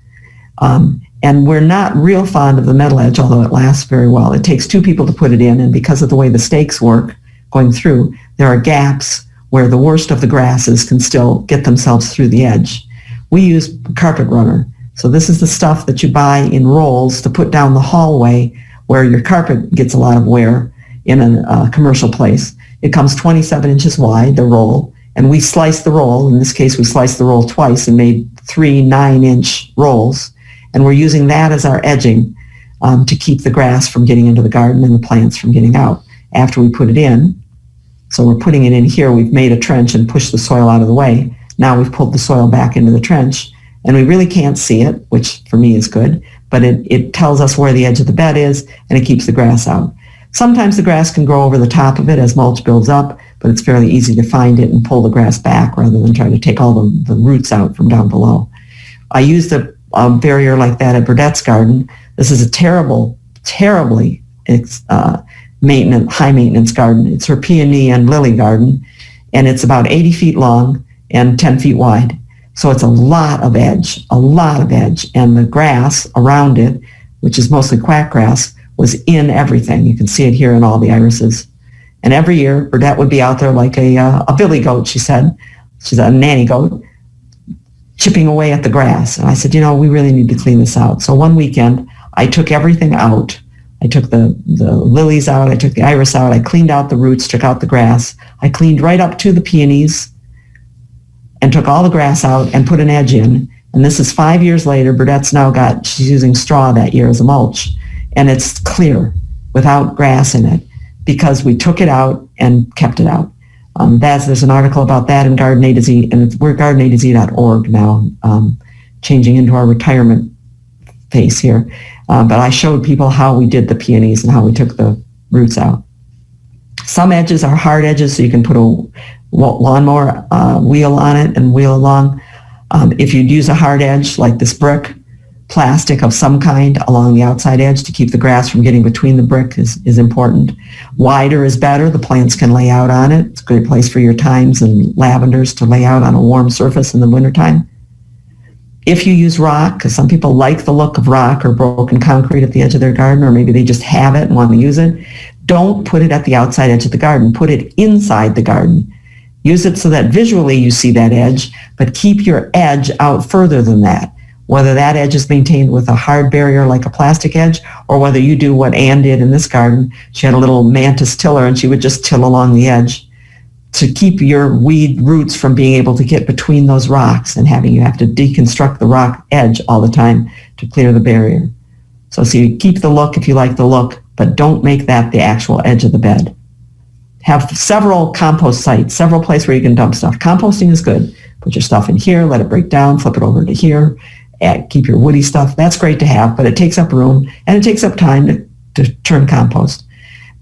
Speaker 5: And we're not real fond of the metal edge, although it lasts very well. It takes two people to put it in, and because of the way the stakes work going through, there are gaps where the worst of the grasses can still get themselves through the edge. We use carpet runner. So this is the stuff that you buy in rolls to put down the hallway where your carpet gets a lot of wear in a commercial place. It comes 27 inches wide, the roll, and we slice the roll. In this case, we sliced the roll twice and made 3 9-inch rolls. And we're using that as our edging to keep the grass from getting into the garden and the plants from getting out after we put it in. So we're putting it in here. We've made a trench and pushed the soil out of the way. Now we've pulled the soil back into the trench, and we really can't see it, which for me is good, but it tells us where the edge of the bed is, and it keeps the grass out. Sometimes the grass can grow over the top of it as mulch builds up, but it's fairly easy to find it and pull the grass back rather than try to take all the roots out from down below. I used a barrier like that at Burdett's garden. This is a terribly high maintenance garden. It's her peony and lily garden, and it's about 80 feet long and 10 feet wide. So it's a lot of edge, and the grass around it, which is mostly quackgrass, was in everything. You can see it here in all the irises. And every year, Burdett would be out there like a billy goat, she said. She's a nanny goat, chipping away at the grass. And I said, we really need to clean this out. So one weekend, I took everything out. I took the lilies out. I took the iris out. I cleaned out the roots, took out the grass. I cleaned right up to the peonies and took all the grass out and put an edge in. And this is 5 years later. Burdett's she's using straw that year as a mulch. And it's clear without grass in it because we took it out and kept it out. There's an article about that in Garden A to Z, and we're gardenatz.org now, changing into our retirement phase here. But I showed people how we did the peonies and how we took the roots out. Some edges are hard edges, so you can put a lawnmower wheel on it and wheel along. If you'd use a hard edge like this brick, plastic of some kind along the outside edge to keep the grass from getting between the brick is important. Wider is better. The plants can lay out on it. It's a great place for your thymes and lavenders to lay out on a warm surface in the wintertime. If you use rock, because some people like the look of rock or broken concrete at the edge of their garden, or maybe they just have it and want to use it, don't put it at the outside edge of the garden. Put it inside the garden. Use it so that visually you see that edge, but keep your edge out further than that. whether that edge is maintained with a hard barrier like a plastic edge, or whether you do what Ann did in this garden. She had a little mantis tiller, and she would just till along the edge to keep your weed roots from being able to get between those rocks and having you have to deconstruct the rock edge all the time to clear the barrier. So you keep the look if you like the look, but don't make that the actual edge of the bed. Have several compost sites, several places where you can dump stuff. Composting is good. Put your stuff in here, let it break down, flip it over to here, keep your woody stuff. That's great to have, but it takes up room and it takes up time to turn compost.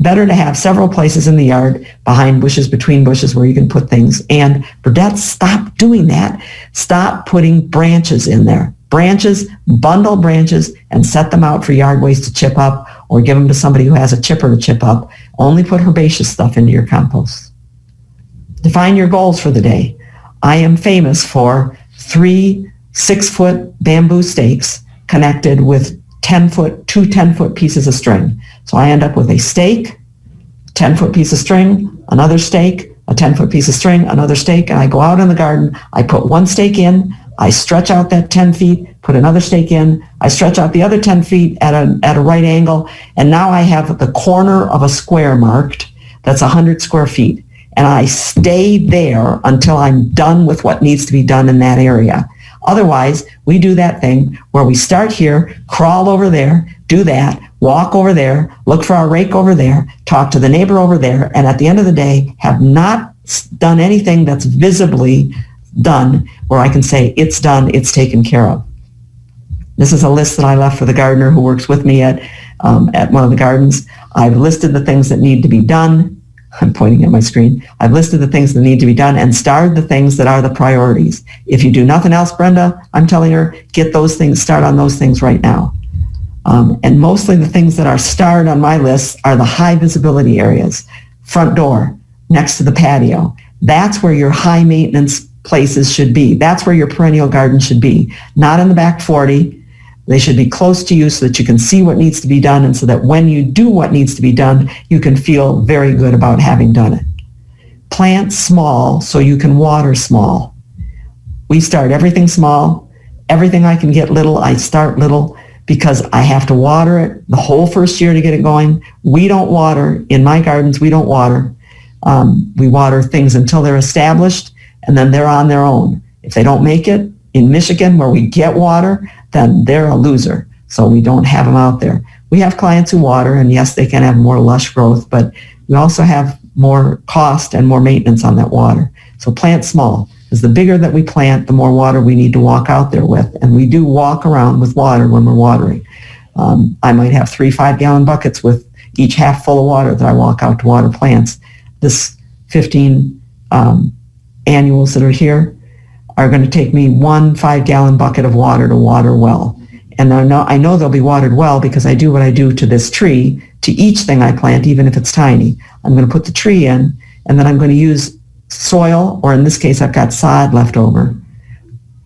Speaker 5: Better to have several places in the yard, behind bushes, between bushes, where you can put things. And Burdette, stop doing that. Stop putting branches in there. Branches, bundle branches, and set them out for yard waste to chip up, or give them to somebody who has a chipper to chip up. Only put herbaceous stuff into your compost. Define your goals for the day. I am famous for 3 6-foot bamboo stakes connected with 10-foot, 2 10-foot pieces of string. So I end up with a stake, 10-foot piece of string, another stake, a 10-foot piece of string, another stake, and I go out in the garden, I put one stake in, I stretch out that 10 feet, put another stake in, I stretch out the other 10 feet at a right angle, and now I have the corner of a square marked that's 100 square feet. And I stay there until I'm done with what needs to be done in that area. Otherwise, we do that thing where we start here, crawl over there, do that, walk over there, look for our rake over there, talk to the neighbor over there, and at the end of the day, have not done anything that's visibly done where I can say, it's done, it's taken care of. This is a list that I left for the gardener who works with me at one of the gardens. I've listed the things that need to be done. I'm pointing at my screen. I've listed the things that need to be done and starred the things that are the priorities. If you do nothing else, Brenda, I'm telling her, get those things, start on those things right now. And mostly the things that are starred on my list are the high visibility areas. Front door, next to the patio. That's where your high maintenance places should be. That's where your perennial garden should be. Not in the back 40. They should be close to you so that you can see what needs to be done, and so that when you do what needs to be done, you can feel very good about having done it. Plant small so you can water small. We start everything small. Everything I can get little, I start little, because I have to water it the whole first year to get it going. We don't water. In my gardens, we don't water. We water things until they're established, and then they're on their own. If they don't make it, in Michigan, where we get water, then they're a loser. So we don't have them out there. We have clients who water, and yes, they can have more lush growth, but we also have more cost and more maintenance on that water. So plant small, because the bigger that we plant, the more water we need to walk out there with. And we do walk around with water when we're watering. I might have 3 5-gallon buckets with each half full of water that I walk out to water plants. This 15 annuals that are here are going to take me 1 5-gallon bucket of water to water well. And I know they'll be watered well because I do what I do to this tree, to each thing I plant, even if it's tiny. I'm going to put the tree in, and then I'm going to use soil, or in this case, I've got sod left over.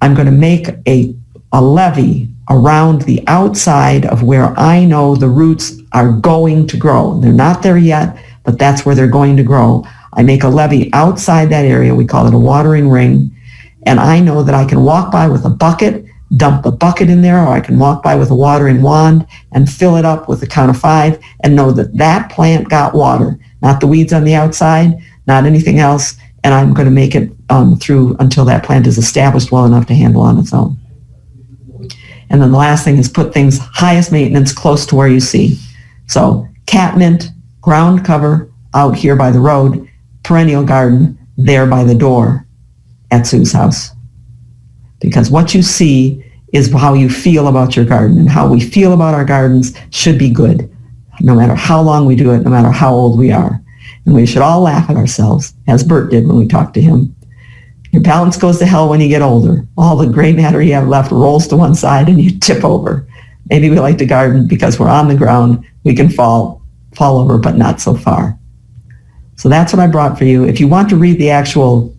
Speaker 5: I'm going to make a levee around the outside of where I know the roots are going to grow. They're not there yet, but that's where they're going to grow. I make a levee outside that area. We call it a watering ring. And I know that I can walk by with a bucket, dump the bucket in there, or I can walk by with a watering wand and fill it up with a count of 5 and know that that plant got water, not the weeds on the outside, not anything else. And I'm going to make it through until that plant is established well enough to handle on its own. And then the last thing is put things highest maintenance close to where you see. So catmint, ground cover out here by the road, perennial garden there by the door at Sue's house. Because what you see is how you feel about your garden, and how we feel about our gardens should be good, no matter how long we do it, no matter how old we are. And we should all laugh at ourselves, as Bert did when we talked to him. Your balance goes to hell when you get older. All the gray matter you have left rolls to one side and you tip over. Maybe we like to garden because we're on the ground. We can fall over, but not so far. So that's what I brought for you. If you want to read the actual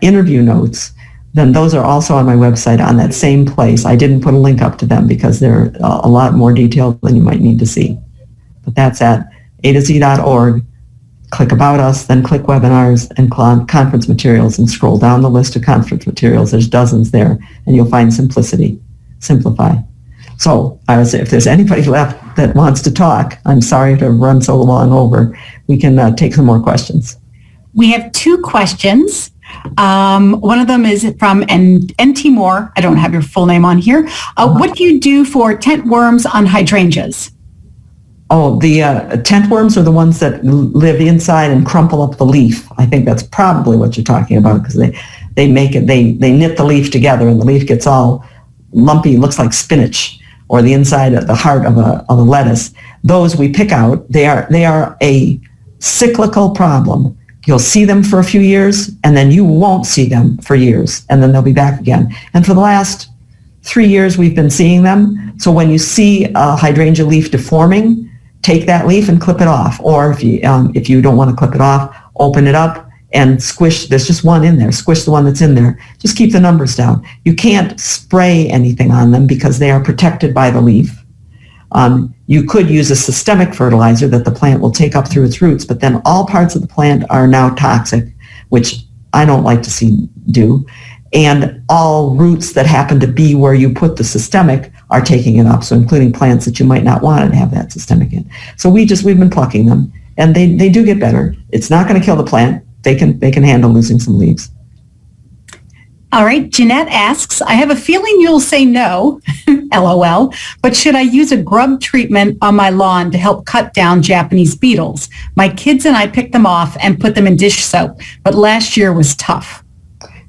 Speaker 5: interview notes, then those are also on my website on that same place. I didn't put a link up to them because they're a lot more detailed than you might need to see. But that's at a2z.org. Click About Us, then click Webinars and Conference Materials, and scroll down the list of conference materials. There's dozens there, and you'll find Simplicity. simplify. So I would say if there's anybody left that wants to talk, I'm sorry to run so long over. We can take some more questions.
Speaker 3: We have two questions. One of them is from NT Moore. I don't have your full name on here. What do you do for tent worms on hydrangeas?
Speaker 5: Oh, the tent worms are the ones that live inside and crumple up the leaf. I think that's probably what you're talking about, because they make it, they knit the leaf together and the leaf gets all lumpy, looks like spinach, or the inside of the heart of a lettuce. Those we pick out. They are a cyclical problem. You'll see them for a few years, and then you won't see them for years, and then they'll be back again. And for the last 3 years, we've been seeing them. So when you see a hydrangea leaf deforming, take that leaf and clip it off. Or if you don't want to clip it off, open it up and squish. There's just one in there. Squish the one that's in there. Just keep the numbers down. You can't spray anything on them because they are protected by the leaf. You could use a systemic fertilizer that the plant will take up through its roots, but then all parts of the plant are now toxic, which I don't like to see do. And all roots that happen to be where you put the systemic are taking it up, so including plants that you might not want to have that systemic in. So we've been plucking them, and they do get better. It's not going to kill the plant. They can handle losing some leaves.
Speaker 3: All right, Jeanette asks, I have a feeling you'll say no, LOL, but should I use a grub treatment on my lawn to help cut down Japanese beetles? My kids and I picked them off and put them in dish soap, but last year was tough.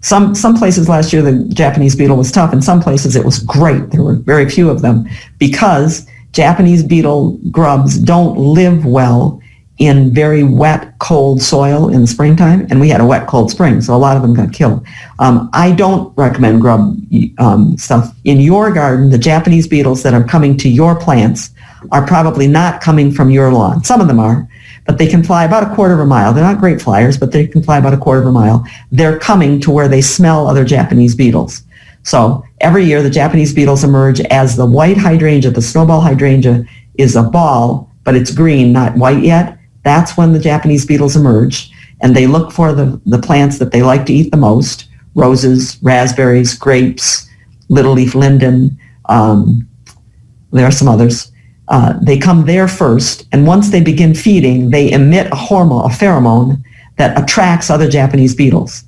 Speaker 5: Some places last year the Japanese beetle was tough, and some places it was great. There were very few of them because Japanese beetle grubs don't live well in very wet, cold soil in the springtime, and we had a wet, cold spring, so a lot of them got killed. I don't recommend grub stuff. In your garden, the Japanese beetles that are coming to your plants are probably not coming from your lawn. Some of them are, but they can fly about a quarter of a mile. They're not great flyers, but they can fly about a quarter of a mile. They're coming to where they smell other Japanese beetles. So every year, the Japanese beetles emerge as the white hydrangea, the snowball hydrangea, is a ball, but it's green, not white yet. That's when the Japanese beetles emerge, and they look for the plants that they like to eat the most: roses, raspberries, grapes, little leaf linden. There are some others. They come there first, and once they begin feeding, they emit a hormone, a pheromone, that attracts other Japanese beetles.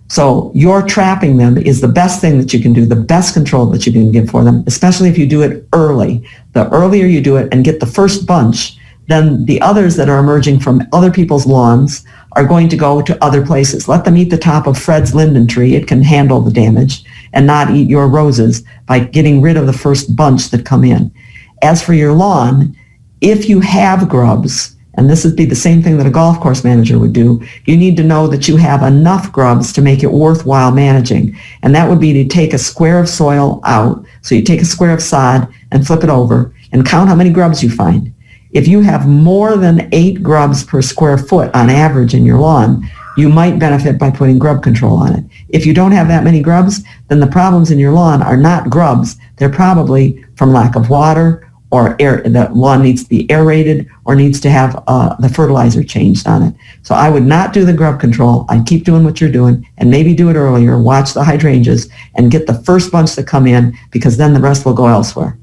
Speaker 5: So your trapping them is the best thing that you can do, the best control that you can give for them, especially if you do it early. The earlier you do it and get the first bunch, then the others that are emerging from other people's lawns are going to go to other places. Let them eat the top of Fred's linden tree. It can handle the damage, and not eat your roses by getting rid of the first bunch that come in. As for your lawn, if you have grubs, and this would be the same thing that a golf course manager would do, you need to know that you have enough grubs to make it worthwhile managing. And that would be to take a square of soil out. So you take a square of sod and flip it over and count how many grubs you find. If you have more than 8 grubs per square foot on average in your lawn, you might benefit by putting grub control on it. If you don't have that many grubs, then the problems in your lawn are not grubs. They're probably from lack of water, or air. The lawn needs to be aerated or needs to have the fertilizer changed on it. So I would not do the grub control. I'd keep doing what you're doing, and maybe do it earlier. Watch the hydrangeas and get the first bunch that come in, because then the rest will go elsewhere.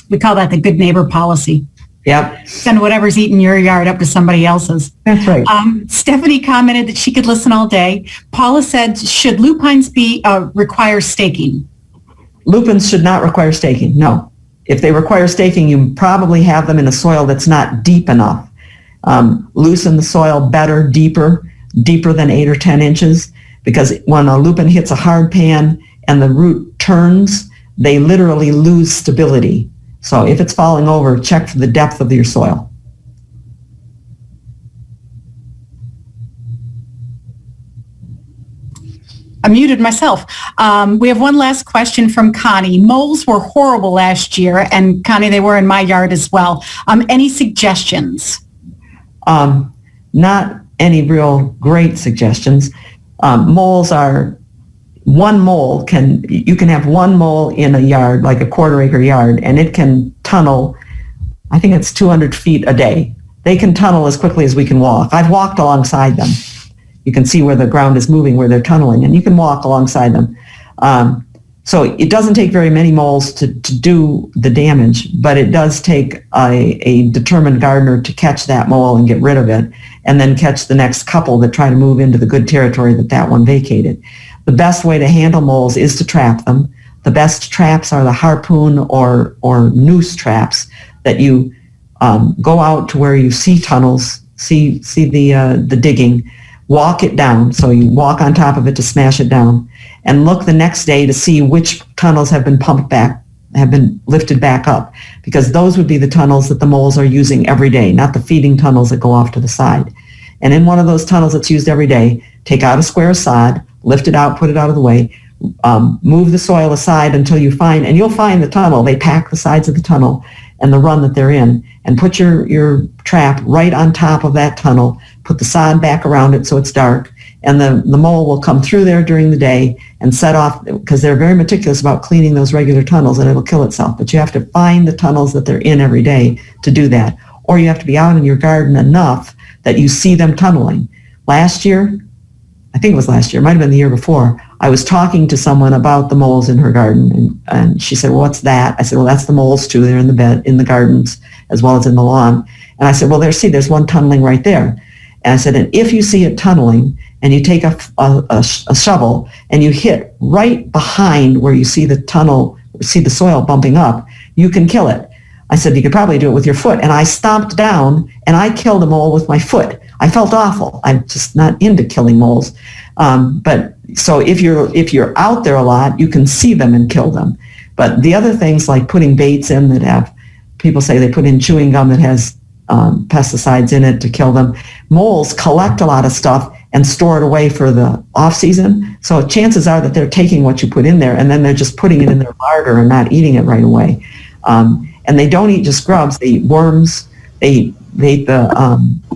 Speaker 3: We call that the good neighbor policy.
Speaker 5: Yep.
Speaker 3: Send whatever's eating your yard up to somebody else's.
Speaker 5: That's right.
Speaker 3: Stephanie commented that she could listen all day. Paula said, should lupines require staking?
Speaker 5: Lupins should not require staking, no. If they require staking, you probably have them in a soil that's not deep enough. Loosen the soil better, deeper than 8 or 10 inches, because when a lupin hits a hard pan and the root turns, they literally lose stability. So if it's falling over, check for the depth of your soil.
Speaker 3: I muted myself. We have one last question from Connie. Moles were horrible last year, and Connie, they were in my yard as well. Any suggestions?
Speaker 5: Not any real great suggestions. Moles are, you can have one mole in a yard, like a quarter-acre yard, and it can tunnel, I think it's 200 feet a day. They can tunnel as quickly as we can walk. I've walked alongside them. You can see where the ground is moving, where they're tunneling, and you can walk alongside them. So it doesn't take very many moles to do the damage, but it does take a determined gardener to catch that mole and get rid of it, and then catch the next couple that try to move into the good territory that one vacated. The best way to handle moles is to trap them. The best traps are the harpoon or noose traps that you go out to where you see tunnels, see the digging, walk it down. So you walk on top of it to smash it down, and look the next day to see which tunnels have been pumped back, have been lifted back up, because those would be the tunnels that the moles are using every day, not the feeding tunnels that go off to the side. And in one of those tunnels that's used every day, take out a square of sod, lift it out, put it out of the way, move the soil aside until you find, and you'll find the tunnel. They pack the sides of the tunnel and the run that they're in, and put your trap right on top of that tunnel, put the sod back around it so it's dark, and the mole will come through there during the day and set off, because they're very meticulous about cleaning those regular tunnels, and it'll kill itself. But you have to find the tunnels that they're in every day to do that, or you have to be out in your garden enough that you see them tunneling. Last year, I think it was last year, it might have been the year before, I was talking to someone about the moles in her garden, and she said, well, what's that? I said, well, that's the moles too. They're in the gardens as well as in the lawn. And I said, well, there's one tunneling right there. And I said, and if you see it tunneling and you take a shovel and you hit right behind where you see the tunnel, see the soil bumping up, you can kill it. I said, you could probably do it with your foot. And I stomped down and I killed a mole with my foot. I felt awful. I'm just not into killing moles. But so if you're out there a lot, you can see them and kill them. But the other things like putting baits in that have, people say they put in chewing gum that has pesticides in it to kill them. Moles collect a lot of stuff and store it away for the off season. So chances are that they're taking what you put in there and then they're just putting it in their larder and not eating it right away. And they don't eat just grubs. They eat worms. They eat the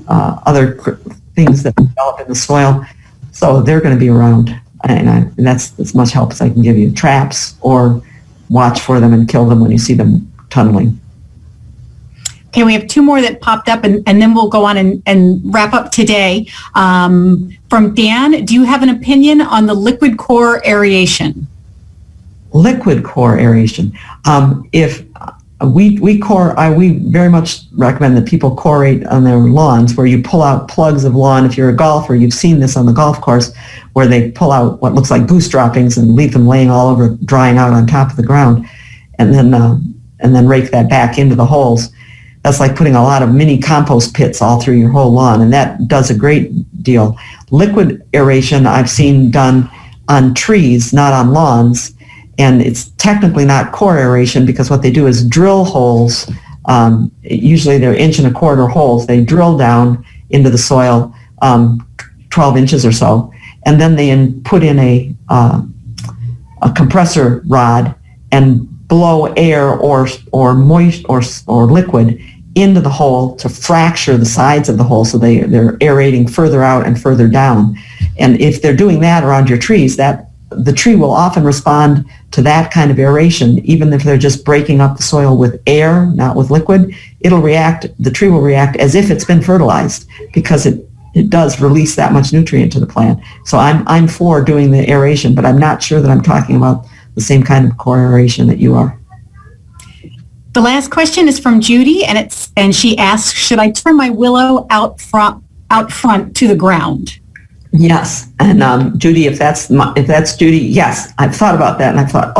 Speaker 5: other things that develop in the soil. So they're going to be around. And that's as much help as I can give you. Traps, or watch for them and kill them when you see them tunneling.
Speaker 3: Okay, we have two more that popped up, and then we'll go on and wrap up today. From Dan, do you have an opinion on the liquid core aeration? Liquid core aeration.
Speaker 5: If we very much recommend that people corate on their lawns, where you pull out plugs of lawn. If you're a golfer, you've seen this on the golf course, where they pull out what looks like goose droppings and leave them laying all over, drying out on top of the ground, and then rake that back into the holes. That's like putting a lot of mini compost pits all through your whole lawn, and that does a great deal. Liquid aeration I've seen done on trees, not on lawns, and it's technically not core aeration, because what they do is drill holes. Usually they're 1.25 inch holes. They drill down into the soil 12 inches or so, and then they put in a compressor rod and blow air or moist or liquid into the hole to fracture the sides of the hole, so they're aerating further out and further down. And if they're doing that around your trees, the tree will often respond to that kind of aeration, even if they're just breaking up the soil with air, not with liquid. The tree will react as if it's been fertilized, because it does release that much nutrient to the plant. So I'm for doing the aeration, but I'm not sure that I'm talking about the same kind of core aeration that you are.
Speaker 3: The last question is from Judy, and she asks, should I turn my willow out front to the ground?
Speaker 5: Yes, and Judy, if that's Judy, yes, I've thought about that, and I thought,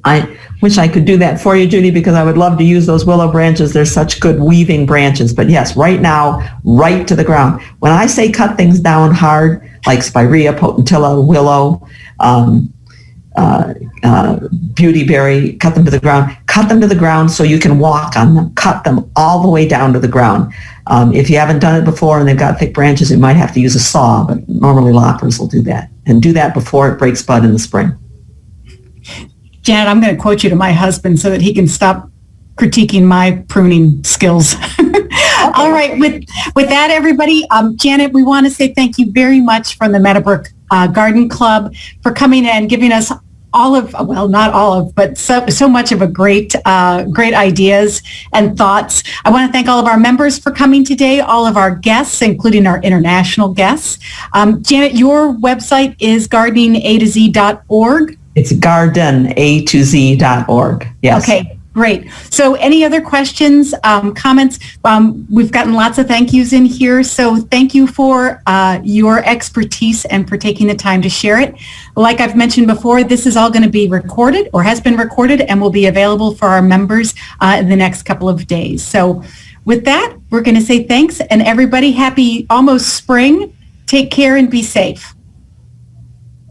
Speaker 5: I wish I could do that for you, Judy, because I would love to use those willow branches. They're such good weaving branches. But yes, right now, right to the ground. When I say cut things down hard, like spirea, potentilla, willow, beautyberry, cut them to the ground. Cut them to the ground so you can walk on them. Cut them all the way down to the ground. If you haven't done it before and they've got thick branches, you might have to use a saw, but normally loppers will do that. And do that before it breaks bud in the spring.
Speaker 3: Janet, I'm going to quote you to my husband so that he can stop critiquing my pruning skills. All right. With that, everybody, Janet, we want to say thank you very much from the Meadowbrook Garden Club for coming and giving us not all of, but so much of a great ideas and thoughts. I want to thank all of our members for coming today, all of our guests, including our international guests. Janet, your website is gardeningatoz.org.
Speaker 5: It's garden, A2Z.org. Yes.
Speaker 3: Okay, great. So any other questions, comments? We've gotten lots of thank yous in here. So thank you for your expertise and for taking the time to share it. Like I've mentioned before, this is all going to be recorded or has been recorded and will be available for our members in the next couple of days. So with that, we're going to say thanks, and everybody, happy almost spring. Take care and be safe.